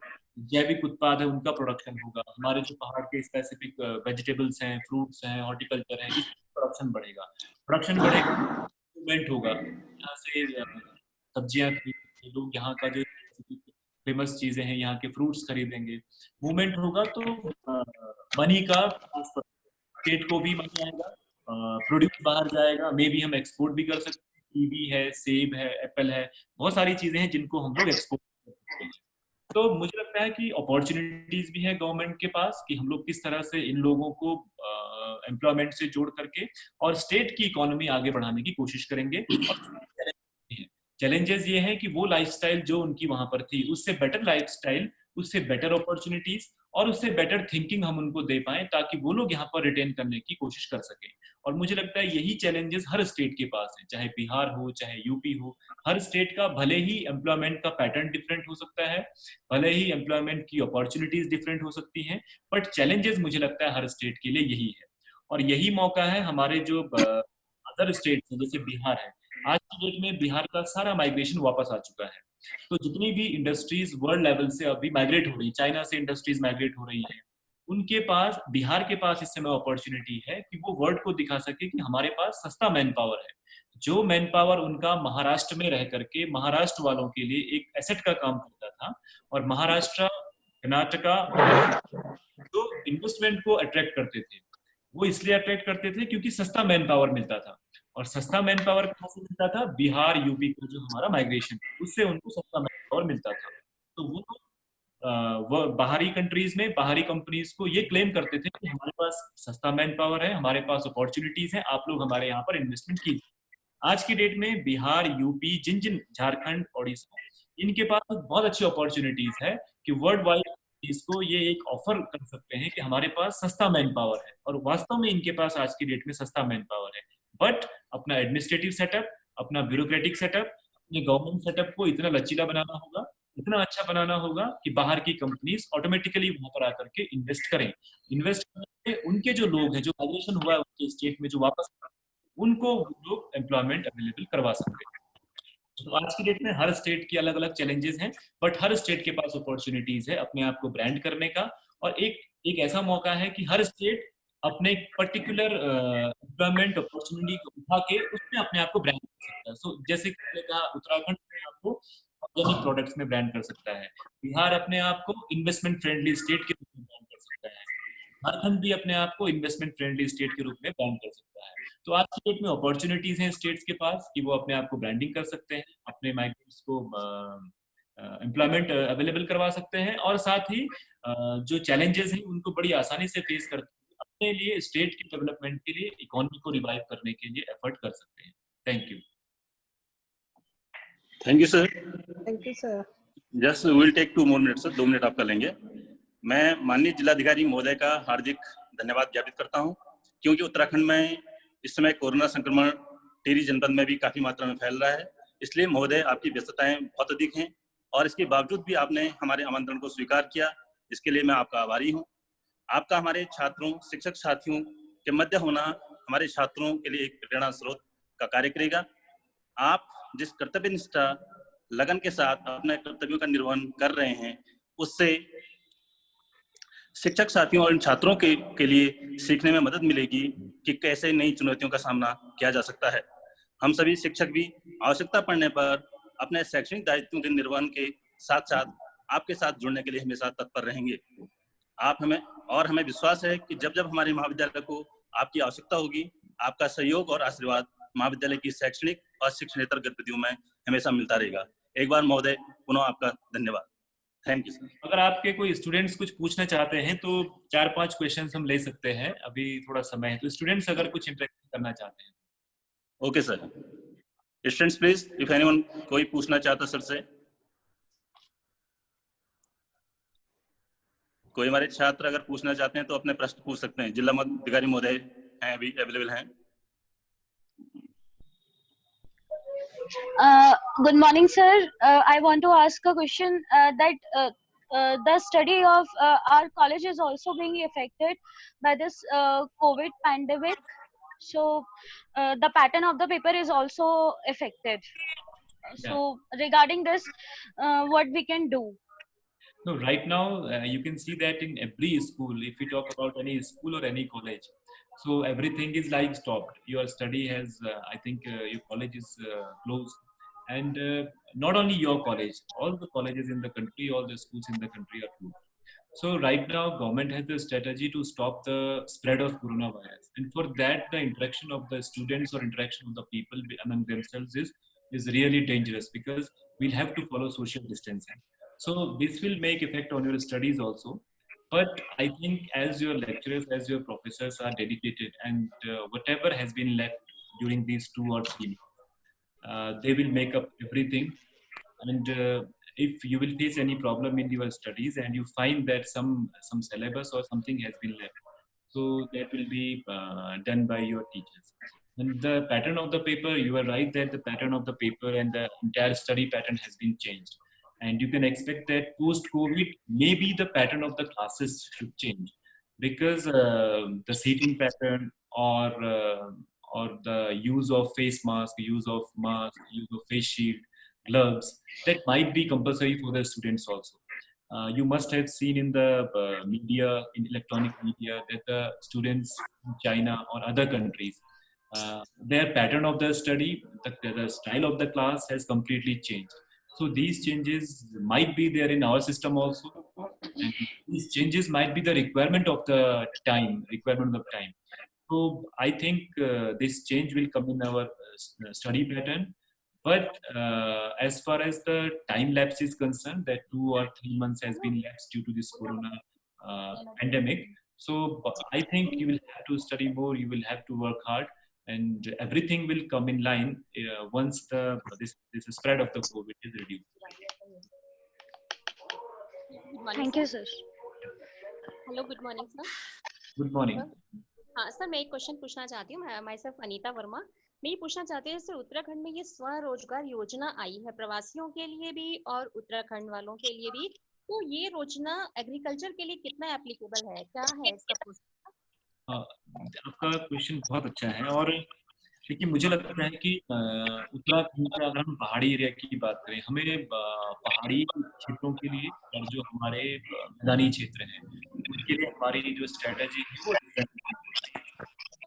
जैविक उत्पाद है उनका प्रोडक्शन होगा, हमारे जो पहाड़ के स्पेसिफिक वेजिटेबल्स हैं, फ्रूट्स हैं, हॉर्टिकल्चर है, इसका प्रोडक्शन बढ़ेगा, मूवमेंट होगा, यहाँ से सब्जियां खरीदेंगे लोग, यहाँ का जो फेमस चीजें हैं यहाँ के फ्रूट्स खरीदेंगे, मूवमेंट होगा तो मनी का स्टेट को भी मनी आएगा, प्रोड्यूस बाहर जाएगा, मे बी हम एक्सपोर्ट भी कर सकते हैं, कीवी है, सेब है, एप्पल है, बहुत सारी चीजें हैं जिनको हम लोग एक्सपोर्ट कर सकते हैं। तो मुझे लगता है कि अपॉर्चुनिटीज भी है गवर्नमेंट के पास कि हम लोग किस तरह से इन लोगों को एम्प्लॉयमेंट से जोड़ करके और स्टेट की इकोनॉमी आगे बढ़ाने की कोशिश करेंगे। और चैलेंजेस ये हैं कि वो लाइफस्टाइल जो उनकी वहां पर थी उससे बेटर लाइफस्टाइल, उससे बेटर अपॉर्चुनिटीज और उससे बेटर थिंकिंग हम उनको दे पाएं ताकि वो लोग यहाँ पर रिटेन करने की कोशिश कर सकें। और मुझे लगता है यही चैलेंजेस हर स्टेट के पास है, चाहे बिहार हो चाहे यूपी हो, हर स्टेट का भले ही एम्प्लॉयमेंट का पैटर्न डिफरेंट हो सकता है, भले ही एम्प्लॉयमेंट की अपॉर्चुनिटीज डिफरेंट हो सकती हैं, बट चैलेंजेस मुझे लगता है हर स्टेट के लिए यही है। और यही मौका है हमारे जो अदर स्टेट्स हैं जैसे बिहार है, आज की डेट में बिहार का सारा माइग्रेशन वापस आ चुका है, तो जितनी भी इंडस्ट्रीज वर्ल्ड लेवल से अभी माइग्रेट हो रही, चाइना से इंडस्ट्रीज माइग्रेट हो रही है, उनके पास, बिहार के पास इस समय अपॉर्चुनिटी है कि वो वर्ल्ड को दिखा सके कि हमारे पास सस्ता मैन पावर है, जो मैन पावर उनका महाराष्ट्र में रह करके महाराष्ट्र वालों के लिए एक एसेट का काम करता था, और महाराष्ट्र, कर्नाटका जो इन्वेस्टमेंट को अट्रैक्ट करते थे, वो इसलिए अट्रैक्ट करते थे क्योंकि सस्ता मैन पावर मिलता था, और सस्ता मैन पावर कहाँ से मिलता था? बिहार यूपी का जो हमारा माइग्रेशन, उससे उनको सस्ता मैन पावर मिलता था। तो वो बाहरी कंट्रीज में, बाहरी कंपनीज को ये क्लेम करते थे कि हमारे पास सस्ता मैन पावर है, हमारे पास अपॉर्चुनिटीज हैं, आप लोग हमारे यहाँ पर इन्वेस्टमेंट कीजिए। आज की डेट में बिहार, यूपी, झारखंड, ओडिशा, इनके पास बहुत अच्छी अपॉर्चुनिटीज है कि वर्ल्ड वाइड इसको ये एक ऑफर कर सकते हैं कि हमारे पास सस्ता मैन पावर है, और वास्तव में इनके पास आज की डेट में सस्ता मैन पावर है, बट अपना एडमिनिस्ट्रेटिव सेटअप, अपना ब्यूरोक्रेटिक सेटअप, अपने गवर्नमेंट सेटअप को इतना लचीला बनाना होगा, इतना अच्छा बनाना होगा कि बाहर की कंपनीज ऑटोमेटिकली वहां पर आकर के इन्वेस्ट करें। इन्वेस्ट करने से उनके जो लोग हैं, जो माइग्रेशन हुआ है उनके स्टेट में, जो वापस उनको लोग एम्प्लॉयमेंट अवेलेबल करवा सकते हैं। तो आज की डेट में हर स्टेट की अलग अलग चैलेंजेस हैं, बट हर स्टेट के पास अपॉर्चुनिटीज है अपने आप को ब्रांड करने का, और एक ऐसा मौका है कि हर स्टेट अपने पर्टिकुलर एम्प्लॉयमेंट अपॉर्चुनिटी को उठा के उसमें अपने आप को ब्रांड कर सकता है। सो जैसे मैंने कहा, उत्तराखंड अपने आप को ऑर्गेनिक प्रोडक्ट्स में ब्रांड कर सकता है, बिहार अपने आप को इन्वेस्टमेंट फ्रेंडली स्टेट के रूप में ब्रांड कर सकता है, झारखंड भी अपने आप को इन्वेस्टमेंट फ्रेंडली स्टेट के रूप में ब्रांड कर सकता है। तो आज की डेट में अपॉर्चुनिटीज हैं स्टेट्स के पास कि वो अपने आप को ब्रांडिंग कर सकते हैं, अपने माइग्रेंट्स को एम्प्लॉयमेंट अवेलेबल करवा सकते हैं, और साथ ही जो चैलेंजेस हैं उनको बड़ी आसानी से फेस करते हैं, अपने लिए स्टेट के डेवलपमेंट के लिए, इकोनॉमी को रिवाइव करने के लिए एफर्ट कर सकते हैं। Thank you. Thank you sir. Thank you sir. Just will take 2 more minutes sir, 2 minute आपका लेंगे। मैं माननीय जिलाधिकारी महोदय का हार्दिक धन्यवाद ज्ञापित करता हूं, क्योंकि उत्तराखंड में इस समय कोरोना संक्रमण टिहरी जनपद में भी काफी मात्रा में फैल रहा है, इसलिए महोदय आपकी व्यस्तताएं बहुत अधिक हैं, और इसके बावजूद भी आपने हमारे आमंत्रण को स्वीकार किया, इसके लिए मैं आपका आभारी हूं। आपका हमारे छात्रों, शिक्षक साथियों के मध्य होना हमारे छात्रों के लिए एक प्रेरणा स्रोत का कार्य करेगा। आप जिस कर्तव्य निष्ठा, लगन के साथ अपने कर्तव्यों का निर्वहन कर रहे हैं, उससे शिक्षक साथियों और इन छात्रों के लिए सीखने में मदद मिलेगी कि कैसे नई चुनौतियों का सामना किया जा सकता है। हम सभी शिक्षक भी आवश्यकता पड़ने पर अपने शैक्षणिक दायित्वों के निर्वहन के साथ साथ आपके साथ जुड़ने के लिए हमेशा तत्पर रहेंगे। हमें विश्वास है कि जब जब हमारे महाविद्यालय को आपकी आवश्यकता होगी, आपका सहयोग और आशीर्वाद महाविद्यालय की शैक्षणिक और शिक्षणेतर गतिविधियों में हमेशा मिलता रहेगा। एक बार महोदय पुनः आपका धन्यवाद। Thank you sir. अगर आपके कोई स्टूडेंट्स कुछ पूछना चाहते हैं तो 4-5 क्वेश्चंस हम ले सकते हैं, अभी थोड़ा समय है, तो स्टूडेंट्स अगर कुछ इंटरेक्शन करना चाहते हैं। Okay sir, students please, if anyone, कोई पूछना चाहता सर से? कोई हमारे छात्र अगर पूछना चाहते हैं तो अपने प्रश्न पूछ सकते हैं। जिला अधिकारी महोदय हैं, अभी अवेलेबल हैं। Good morning, sir. I want to ask a question that the study of our college is also being affected by this COVID pandemic. So the pattern of the paper is also affected. So regarding this, what we can do? No, right now you can see that in every school, if we talk about any school or any college, so everything is like stopped. Your study has, I think your college is closed, and not only your college, all the colleges in the country, all the schools in the country are closed. So right now, government has the strategy to stop the spread of coronavirus, and for that, the interaction of the students or interaction of the people among themselves is really dangerous, because we'll have to follow social distancing. So this will make effect on your studies also. But I think as your lecturers, as your professors are dedicated, and whatever has been left during these 2 or 3 months, they will make up everything. And if you will face any problem in your studies and you find that some syllabus or something has been left, so that will be done by your teachers. And the pattern of the paper, you are right that the pattern of the paper and the entire study pattern has been changed. And you can expect that post-COVID, maybe the pattern of the classes should change, because the seating pattern or the use of face mask, use of face shield, gloves, that might be compulsory for the students also. You must have seen in the media, in electronic media, that the students in China or other countries, their pattern of the study, the style of the class has completely changed. So these changes might be there in our system also, and these changes might be the requirement of time. So I think this change will come in our study pattern. But as far as the time lapse is concerned, that 2 or 3 months has been lapsed due to this corona pandemic. So I think you will have to study more, you will have to work hard, and everything will come in line once this spread of the COVID is reduced. Thank you, sir. Hello, good morning, sir. Good morning. हाँ sir, मैं एक question पूछना चाहती हूँ। My self Anita Verma. मैं ये पूछना चाहती हूँ, सर उत्तराखंड में ये स्वरोजगार योजना आई है प्रवासियों के लिए भी और उत्तराखंड वालों के लिए भी, तो ये योजना एग्रीकल्चर के लिए कितना एप्लीकेबल है, क्या है इसका प्रोसेस? आपका क्वेश्चन बहुत अच्छा है। और देखिए, मुझे लगता है कि उत्तराखंड का अगर हम पहाड़ी एरिया की बात करें, हमें पहाड़ी क्षेत्रों के लिए और जो हमारे मैदानी क्षेत्र हैं उनके लिए हमारी जो स्ट्रेटजी है वो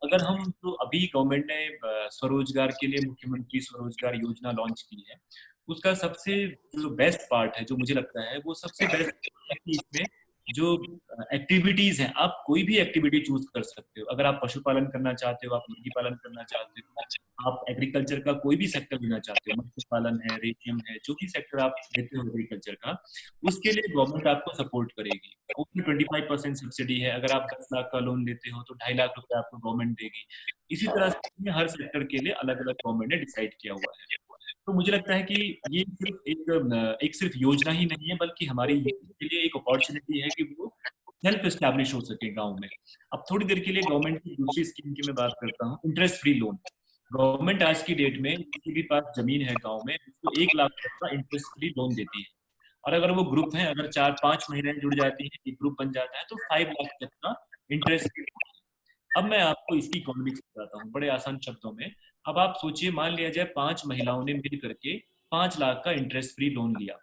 अगर हम तो अभी गवर्नमेंट ने स्वरोजगार के लिए मुख्यमंत्री स्वरोजगार योजना लॉन्च की है, उसका सबसे जो बेस्ट पार्ट है, जो मुझे लगता है वो सबसे बेस्ट है कि इसमें जो एक्टिविटीज हैं, आप कोई भी एक्टिविटी चूज कर सकते हो। अगर आप पशुपालन करना चाहते हो, आप मुर्गी पालन करना चाहते हो, आप एग्रीकल्चर का कोई भी सेक्टर लेना चाहते हो, मत्स्य पालन है, रेशम है, जो भी सेक्टर आप लेते हो एग्रीकल्चर का, उसके लिए गवर्नमेंट आपको सपोर्ट करेगी। उसमें 25% सब्सिडी है। अगर आप 10 लाख का लोन लेते हो तो 2.5 लाख रुपए आपको गवर्नमेंट देगी। इसी तरह से हर सेक्टर के लिए अलग अलग गवर्नमेंट ने डिसाइड किया हुआ है। तो मुझे लगता है कि ये सिर्फ योजना ही नहीं है, बल्कि हमारी यूथ के लिए एक अपॉर्चुनिटी है कि वो सेल्फ एस्टैब्लिश हो सके गांव में। अब थोड़ी देर के लिए गवर्नमेंट की दूसरी स्कीम की मैं बात करता हूँ, इंटरेस्ट फ्री लोन। गवर्नमेंट आज की डेट में किसी भी पास जमीन है गांव में, उसको 1 लाख तक का इंटरेस्ट फ्री लोन देती है। और अगर वो ग्रुप है, अगर 4-5 महिलाएं जुड़ जाती हैं, एक ग्रुप बन जाता है, तो 5 लाख तक का इंटरेस्ट फ्री। अब मैं आपको इसकी इकोनॉमिक्स बताता हूँ बड़े आसान शब्दों में। अब आप सोचिए, मान लिया जाए 5 महिलाओं ने मिल करके 5 लाख का इंटरेस्ट फ्री लोन लिया।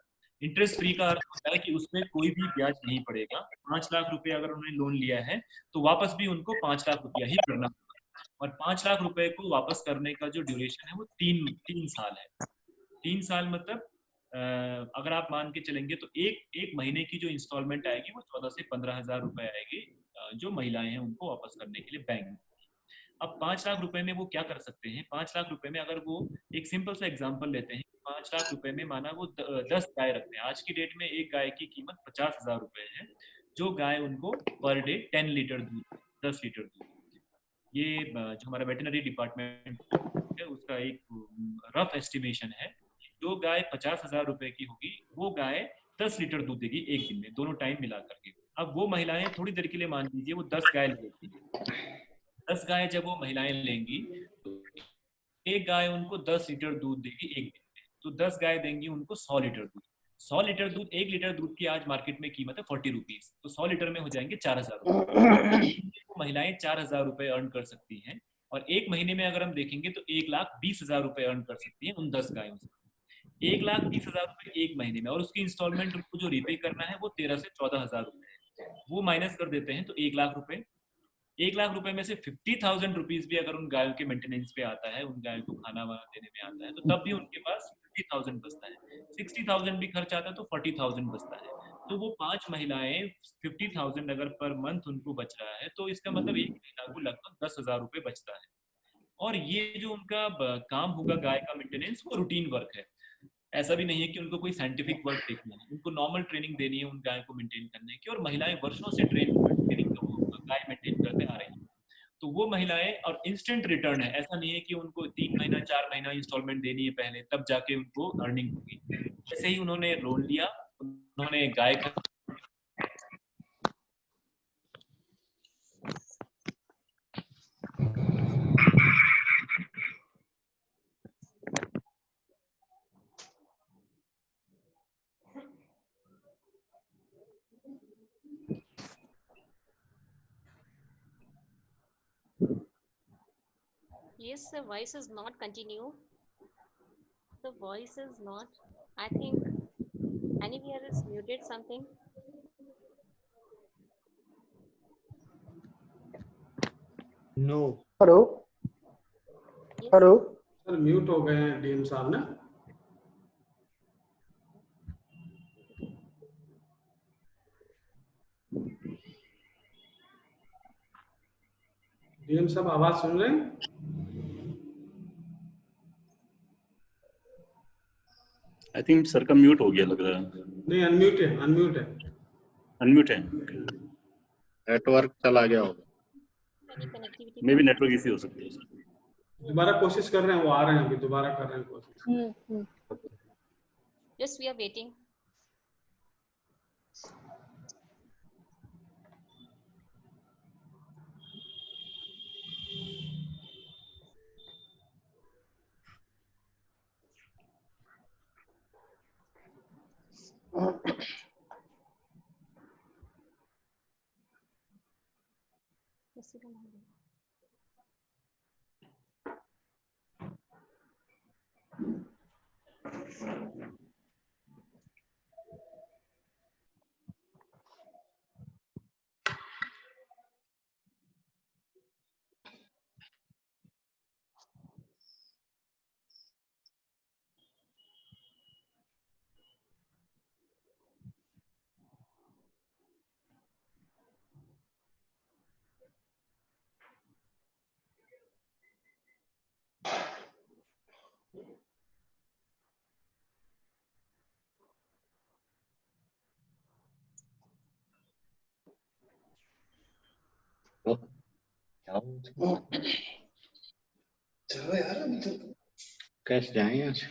इंटरेस्ट फ्री का अर्थ होता है कि उसमें कोई भी ब्याज नहीं पड़ेगा। 5 लाख रुपए अगर उन्होंने लोन लिया है तो वापस भी उनको 5 लाख रुपया ही करना होगा। और 5 लाख रुपए को वापस करने का जो ड्यूरेशन है वो 3 साल है। 3 साल मतलब अगर आप मान के चलेंगे तो एक महीने की जो इंस्टॉलमेंट आएगी वो 14 से 15,000 रुपए आएगी, जो महिलाएं हैं उनको वापस करने के लिए बैंक। अब 5 लाख रुपए में वो क्या कर सकते हैं? 5 लाख रुपए में अगर वो एक सिंपल सा एग्जांपल लेते हैं, 5 लाख रुपए में माना वो 10 गाय रखते हैं। आज की डेट में एक गाय की कीमत 50,000 रुपए है, जो गाय उनको पर डे 10 लीटर दूध, 10 लीटर दूध। ये जो हमारा वेटनरी डिपार्टमेंट है उसका एक रफ एस्टिमेशन है। जो गाय 50,000 रुपए की होगी वो गाय 10 लीटर दूध देगी एक दिन में, दोनों टाइम मिला करके। अब वो महिलाएं थोड़ी देर के लिए मान लीजिए वो 10 गाय लेती हैं। 10 गाय जब वो महिलाएं लेंगी तो एक गाय उनको 10 लीटर दूध देगी एक दिन में, तो 10 गाय देंगी उनको 100 लीटर दूध। 100 लीटर दूध, 1 लीटर दूध की आज मार्केट में कीमत है 40 रुपीज, तो 100 लीटर में हो जाएंगे 4,000 रुपए। महिलाएं 4,000 रुपए अर्न कर सकती हैं, और एक महीने में अगर हम देखेंगे तो 1,20,000 रुपए अर्न कर सकती हैं उन 10 गायों से। 1,20,000 रुपए एक महीने में, और उसकी इंस्टॉलमेंट उनको जो रीपे करना है वो 13 से 14,000 रुपए है। वो माइनस कर देते हैं तो 1 लाख रुपए। 1 लाख रुपए में से 50,000 रुपीज भी अगर उन गायों के मेंटेनेंस पे आता है, उन गायों को खाना वाना देने में आता है, तो तब भी उनके पास 50,000 बचता है। 60,000 भी खर्च आता है तो 40,000 बचता है। तो वो 5 महिलाएं 50,000 अगर पर मंथ उनको बच रहा है, तो इसका मतलब एक महीना को लगभग 10,000 रुपए बचता है। और ये जो उनका काम होगा गाय का मेंटेनेंस, वो रूटीन वर्क है। ऐसा भी नहीं है कि उनको कोई साइंटिफिक वर्क देखना है, उनको नॉर्मल ट्रेनिंग देनी है उन गाय को मेंटेन करने की, और महिलाएं वर्षों से ट्रेनिंग गाय मेंटेन करते आ रही हैं। तो वो महिलाएं, और इंस्टेंट रिटर्न है, ऐसा नहीं है कि उनको 3 महीना 4 महीना इंस्टॉलमेंट देनी है पहले तब जाके उनको अर्निंग होगी। जैसे ही उन्होंने लोन लिया, उन्होंने गाय का Yes, the voice is not continue. The voice is not. I think anywhere is muted something. No. Hello hello sir mute हो गए हैं डीएम साहब ना। डीएम साहब आवाज सुन रहे हैं? आई थिंक सर का म्यूट हो गया लग रहा है। नहीं, अनम्यूट है, अनम्यूट है। अनम्यूट है, नेटवर्क चला गया होगा, मे बी नेटवर्क इश्यू हो सकती है। दोबारा कोशिश कर रहे हैं, वो आ रहे हैं, अभी दोबारा कर रहे हैं कोशिश। Just we are waiting. चलो यार, अभी तो कैसे जाएं आज?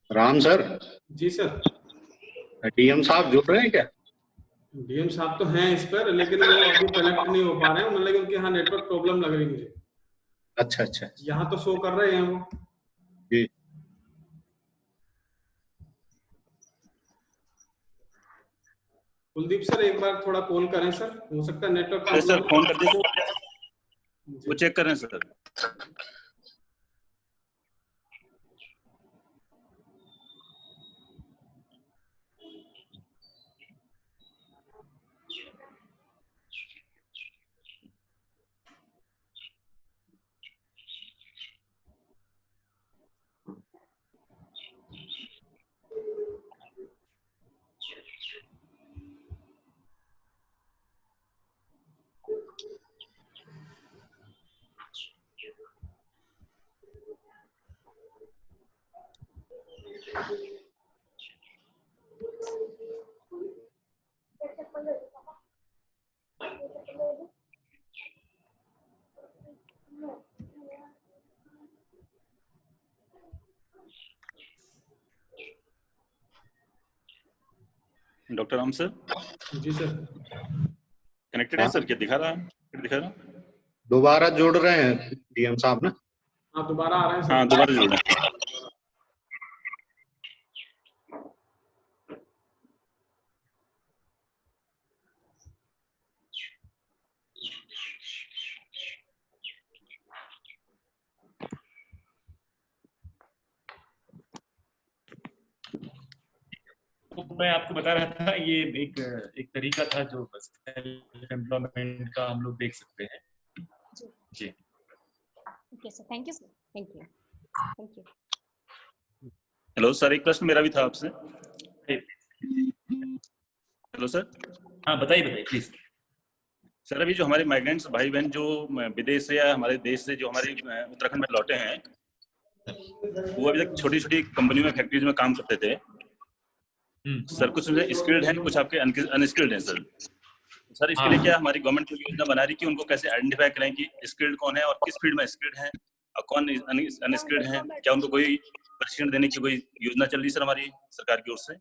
राम सर। जी सर। डीएम साहब जुड़ रहे हैं क्या? डीएम साहब तो हैं इस पर, लेकिन वो अभी कनेक्ट नहीं हो पा रहे हैं, मतलब उनके यहाँ नेटवर्क प्रॉब्लम लग रही है मुझे। अच्छा अच्छा। यहाँ तो शो कर रहे हैं वो। जी। कुलदीप सर एक बार थोड़ा कॉल करें सर, हो सकता है नेटवर्क सर फोन कर दीजिए। वो चेक कर रहे हैं सर। Doctor Ram sir. जी सर। कनेक्टेड है सर? क्या दिखा रहा है? दिखा रहा? दोबारा जोड़ रहे हैं डीएम साहब ना? हाँ दोबारा आ रहे हैं सर। हाँ दोबारा जोड़ रहे हैं। तो मैं आपको बता रहा था, ये एक तरीका था जो सेल्फ एम्प्लॉयमेंट का हम लोग देख सकते हैं। जी okay sir, thank you sir, thank you, thank you. Hello sir, एक प्रश्न मेरा भी था आपसे। Hello sir. हाँ बताइए प्लीज। सर अभी जो हमारे माइग्रेंट्स भाई बहन जो विदेश से या हमारे देश से जो हमारे उत्तराखंड में लौटे हैं, वो अभी तक छोटी छोटी कंपनियों में, फैक्ट्रीज में काम करते थे सर। कुछ स्किल्ड हैं, कुछ आपके अनस्किल्ड हैं सर। सर इसके लिए क्या हमारी गवर्नमेंट कोई योजना बना रही कि उनको कैसे आइडेंटिफाई करें कि स्किल्ड कौन है और किस फील्ड में स्किल्ड हैं और कौन अनस्किल्ड हैं? क्या उनको कोई प्रशिक्षण देने की कोई योजना चल रही है सर हमारी सरकार की ओर से?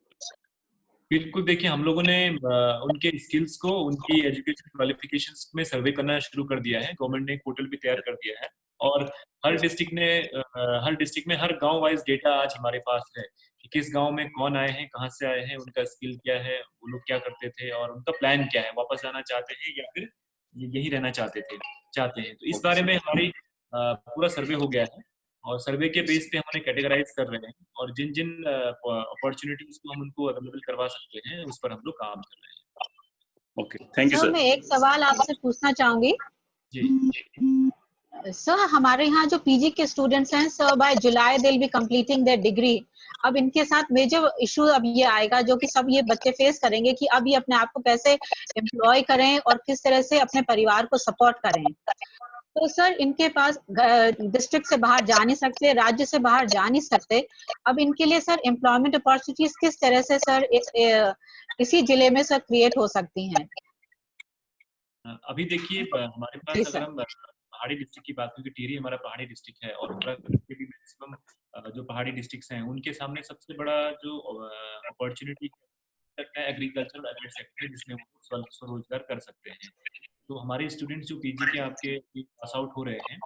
बिल्कुल, देखिए हम लोगों ने उनके स्किल्स को उनकी एजुकेशन क्वालिफिकेशंस में सर्वे करना शुरू कर दिया है। गवर्नमेंट ने एक पोर्टल भी तैयार कर दिया है और हर डिस्ट्रिक्ट में हर गांव वाइज डेटा आज हमारे पास है कि किस गांव में कौन आए हैं, कहां से आए हैं, उनका स्किल क्या है, वो लोग क्या करते थे और उनका प्लान क्या है, वापस आना चाहते हैं या फिर यही रहना चाहते हैं। तो इस बारे में हमारी पूरा सर्वे हो गया है और सर्वे के बेस पे हमने कैटेगराइज कर रहे हैं और जिन जिन अपॉर्चुनिटीज को हम उनको अवेलेबल करवा सकते हैं उस पर हम लोग काम कर रहे हैं। Okay, thank you sir sir. मैं एक सवाल आपसे पूछना चाहूंगी। जी सर हमारे यहाँ जो पीजी के स्टूडेंट्स हैं, sir by July they will be completing their degree. अब इनके साथ मेजर इशू अब ये आएगा जो कि सब ये बच्चे फेस करेंगे कि अब ये अपने आप को कैसे एम्प्लॉय करें और किस तरह से अपने परिवार को सपोर्ट करें। तो सर इनके पास डिस्ट्रिक्ट से बाहर जा नहीं सकते, राज्य से बाहर जा नहीं सकते। अब इनके लिए सर एम्प्लॉयमेंट अपॉर्चुनिटीज किस तरह से सर इसी जिले में सर क्रिएट हो सकती हैं? अभी देखिए हमारे पास अगर हम पहाड़ी डिस्ट्रिक्ट की बात करें, टिहरी हमारा पहाड़ी डिस्ट्रिक्ट है और उत्तराखंड के भी मैक्सिमम जो पहाड़ी डिस्ट्रिक्ट्स हैं उनके सामने सबसे बड़ा जो अपॉर्चुनिटी है एग्रीकल्चर सेक्टर है जिसमें वो स्वरोजगार कर सकते हैं। तो हमारे स्टूडेंट्स जो पीजी के आपके पास आउट हो रहे हैं,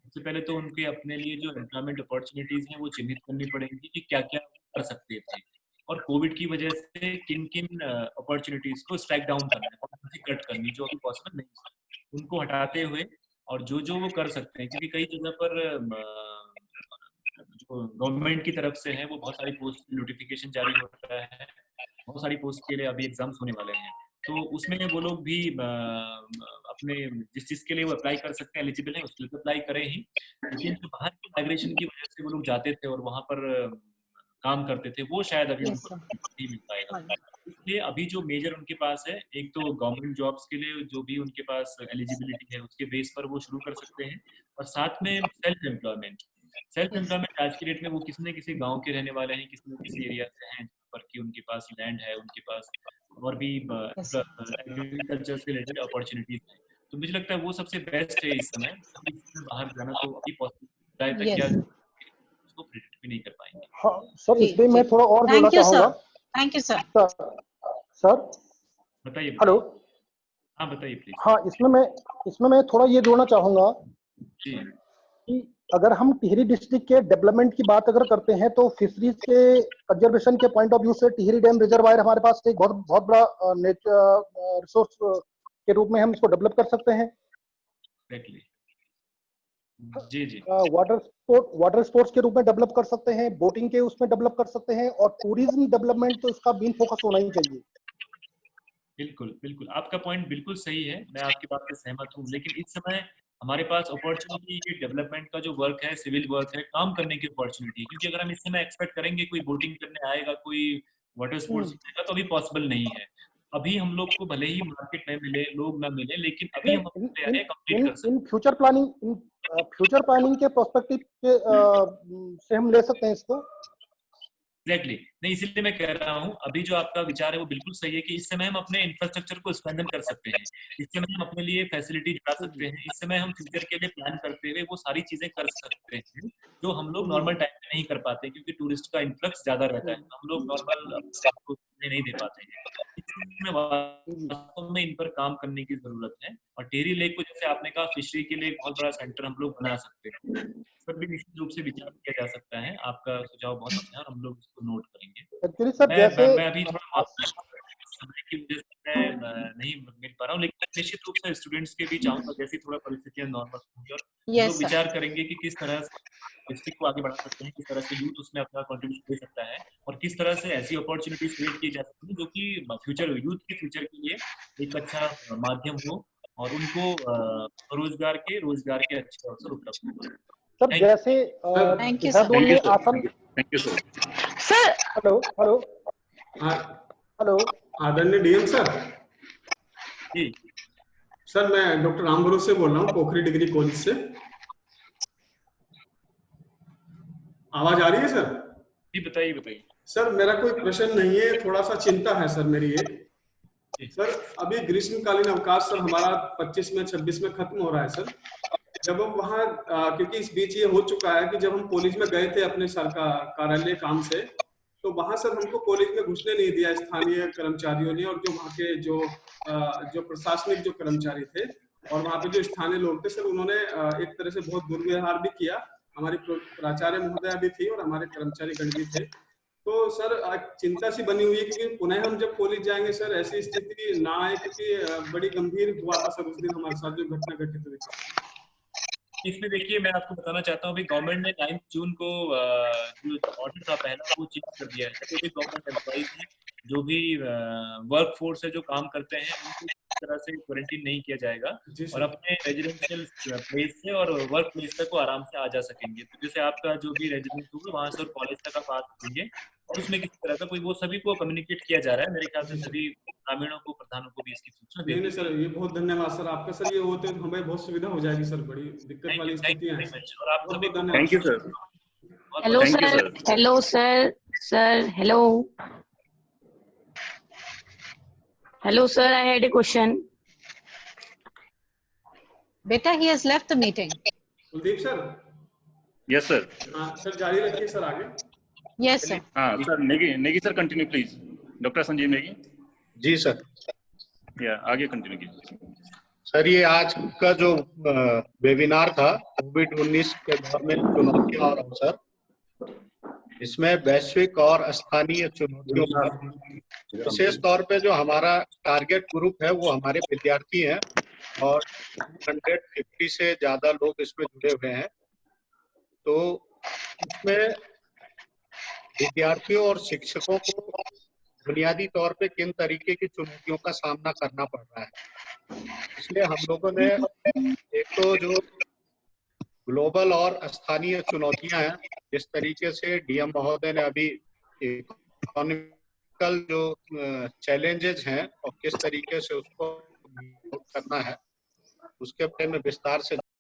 सबसे पहले तो उनके अपने लिए जो एम्प्लॉयमेंट अपॉर्चुनिटीज हैं वो चिन्हित करनी पड़ेंगी कि क्या क्या कर सकते थे और कोविड की वजह से किन किन अपॉर्चुनिटीज को स्ट्राइक डाउन करना है, कौन सी कट करनी जो अभी पॉसिबल नहीं, उनको हटाते हुए और जो वो कर सकते हैं। क्योंकि कई जगह पर जो गवर्नमेंट की तरफ से है वो बहुत सारी पोस्ट नोटिफिकेशन जारी हो रहा है, बहुत सारी पोस्ट के लिए अभी एग्जाम्स होने वाले हैं। तो उसमें वो लोग भी अपने जिस चीज के लिए वो अप्लाई कर सकते हैं, एलिजिबल हैं, उसके लिए अप्लाई करें ही। लेकिन जो बाहर की माइग्रेशन की वजह से वो लोग जाते थे और वहां पर काम करते थे, वो शायद अभी उनको नहीं मिल पाएगा। इसलिए अभी जो मेजर उनके पास है, एक तो गवर्नमेंट जॉब्स के लिए जो भी उनके पास एलिजिबिलिटी है उसके बेस पर वो शुरू कर सकते हैं और साथ में सेल्फ एम्प्लॉयमेंट आज की डेट में वो किसी न किसी गांव के रहने वाले हैं, किसी न किसी एरिया से हैं पर कि उनके पास लैंड है, उनके पास और भी एग्रीकल्चर से रिलेटेड अपॉर्चुनिटीज है। तो मुझे लगता है वो सबसे बेस्ट है इस समय। बाहर जाना तो अभी पॉसिबल तक क्या उसको प्रेडिक्ट भी नहीं कर पाएंगे। हाँ सर, इसमें मैं थोड़ा और जोड़ना चाहूंगा। Thank you sir. सर बताइए। हेलो। हाँ बताइए प्लीज। हाँ इसमें मैं थोड़ा ये जोड़ना चाहूंगा कि अगर हम टिहरी डिस्ट्रिक्ट के डेवलपमेंट की बात अगर करते हैं तो फिशरीज के कंजर्वेशन के पॉइंट ऑफ व्यू से टिहरी डैम रिजर्वायर हमारे पास एक बहुत बड़ा रिसोर्स के रूप में हम इसको डेवलप कर सकते हैं। जी जी वाटर स्पोर्ट्स के रूप में डेवलप कर सकते हैं, बोटिंग के उसमें डेवलप कर सकते हैं, और टूरिज्म डेवलपमेंट तो इसका मेन फोकस होना ही चाहिए। बिल्कुल बिल्कुल, आपका पॉइंट बिल्कुल सही है, मैं आपकी बात से सहमत हूँ। लेकिन इस समय हमारे पास अपॉर्चुनिटी, ये डेवलपमेंट का जो वर्क है, सिविल वर्क है, काम करने की अपॉर्चुनिटी, क्योंकि अगर हम इस समय एक्सपेक्ट करेंगे कोई बोटिंग करने आएगा, कोई वाटर स्पोर्ट्स सीखेगा, तो अभी पॉसिबल नहीं है। अभी हम लोग को भले ही मार्केट में मिले, लोग ना मिले, लेकिन अभी हम अपनी तैयारियां कंप्लीट कर सकते हैं। इन फ्यूचर प्लानिंग के पर्सपेक्टिव से हम ले सकते हैं इसको। एग्जैक्टली, नहीं इसीलिए मैं कह रहा हूँ, अभी जो आपका विचार है वो बिल्कुल सही है कि इस समय हम अपने इंफ्रास्ट्रक्चर को स्ट्रेंथन कर सकते हैं, इस समय हम अपने लिए फैसिलिटी जुटा सकते हैं, इस समय हम फ्यूचर के लिए प्लान करते हुए वो सारी चीजें कर सकते हैं जो हम लोग नॉर्मल टाइम में नहीं कर पाते, क्योंकि टूरिस्ट का इन्फ्लक्स ज्यादा रहता है, तो हम लोग नॉर्मल को नहीं दे पाते हैं। इसमें वास्तव में इन पर काम करने की जरूरत है। और टेहरी लेक को, जैसे आपने कहा, फिशरी के लिए एक बहुत बड़ा सेंटर हम लोग बना सकते हैं, इस पर भी निश्चित रूप से विचार किया जा सकता है। आपका सुझाव बहुत अच्छा है और हम लोग इसको नोट करेंगे। एक्चुअली सर जैसे मैं अभी थोड़ा समय की वजह से मैं नहीं मिल पा रहा हूँ, लेकिन निश्चित रूप से स्टूडेंट्स के भी चाहूंगा, जैसी थोड़ा परिस्थितियां नॉर्मल होंगी और हम लोग विचार करेंगे कि किस तरह से डिस्ट्रिक्ट को आगे बढ़ा सकते हैं, किस तरह से यूथ उसमें अपना कंट्रीब्यूशन दे सकता है, और किस तरह से ऐसी अपॉर्चुनिटीज क्रिएट की जा सकती है जो कि फ्यूचर यूथ के फ्यूचर के लिए एक अच्छा माध्यम हो और उनको रोजगार के अच्छे अवसर उपलब्ध हो। सर जैसे देहरादून में आसन, थैंक यू सर। हेलो आदरणीय डीएम सर। जी सर, मैं डॉक्टर रामबरू से बोल रहा हूँ, पोखरी डिग्री कॉलेज से। आवाज आ रही है सर? जी बताइए। सर मेरा कोई प्रश्न नहीं है, थोड़ा सा चिंता है सर मेरी एक। सर अभी ग्रीष्मकालीन अवकाश सर हमारा 25 में 26 में खत्म हो रहा है सर। जब हम वहाँ क्योंकि इस बीच ये हो चुका है कि जब हम कॉलेज में गए थे अपने सरकार कार्यालय काम से, तो वहाँ सर हमको कॉलेज में घुसने नहीं दिया स्थानीय कर्मचारियों ने, और जो वहाँ के जो प्रशासनिक जो कर्मचारी थे और वहाँ पे जो स्थानीय लोग थे सर, उन्होंने एक तरह से बहुत दुर्व्यवहार भी किया। हमारी प्राचार्य महोदया भी थी और हमारे कर्मचारी गण भी थे। तो सर चिंता सी बनी हुई है, क्योंकि पुनः हम जब कॉलेज जाएंगे सर ऐसी स्थिति ना आए, क्योंकि बड़ी गंभीर हुआ था सर उस दिन हमारे साथ जो घटना घटित हुई थी। इसमें देखिए, मैं आपको बताना चाहता हूँ, अभी गवर्नमेंट ने 9 जून को जो ऑर्डर था पहला, वो चेंज कर दिया है। जो भी गवर्नमेंट एम्प्लॉइज हैं, जो भी वर्क फोर्स है जो काम करते हैं, उनको इस तरह से क्वारंटीन नहीं किया जाएगा और अपने रेजिडेंशियल प्लेस से और वर्क प्लेस तक वो आराम से आ जा सकेंगे। तो जैसे आपका जो भी रेजिडेंस होगा वहां से और कॉलेज तक आप आ सकेंगे, और उसमें किसी तरह का कोई, वो सभी को कम्युनिकेट किया जा रहा है। मेरे ख्याल से सभी ग्रामीणों को, प्रधानों को भी इसकी सूचना दे दी। नहीं सर, ये बहुत धन्यवाद सर आपका। सर ये होते तो हमें बहुत सुविधा हो जाएगी सर, बड़ी दिक्कत वाली स्थितियां हैं। और आप सभी को thank you sir. Hello sir, hello sir, I had a question. Beta, he has left the meeting. Kuldeep sir. Yes sir. हाँ सर, जारी रखिए सर आगे। Yes sir. हाँ sir, Negi sir continue please. Doctor Sanjeev Negi. जी सर। या आगे कंटिन्यू कीजिए sir. ये आज का जो वेबिनार था कोविड-19 के दौर में चुनौतियां और अवसर, इसमें वैश्विक और स्थानीय चुनौतियों पर विशेष तौर पे जो हमारा टारगेट ग्रुप है वो हमारे विद्यार्थी हैं और 250 से ज्यादा लोग इसमें जुड़े हुए हैं। तो इसमें विद्यार्थियों और शिक्षकों को बुनियादी तौर पे किन तरीके की चुनौतियों का सामना करना पड़ रहा है, इसलिए हम लोगों ने एक तो जो ग्लोबल और स्थानीय चुनौतियां हैं, जिस तरीके से डीएम महोदय ने अभी इकोनॉमिकल जो चैलेंजेस हैं और किस तरीके से उसको करना है, उसके बारे में विस्तार से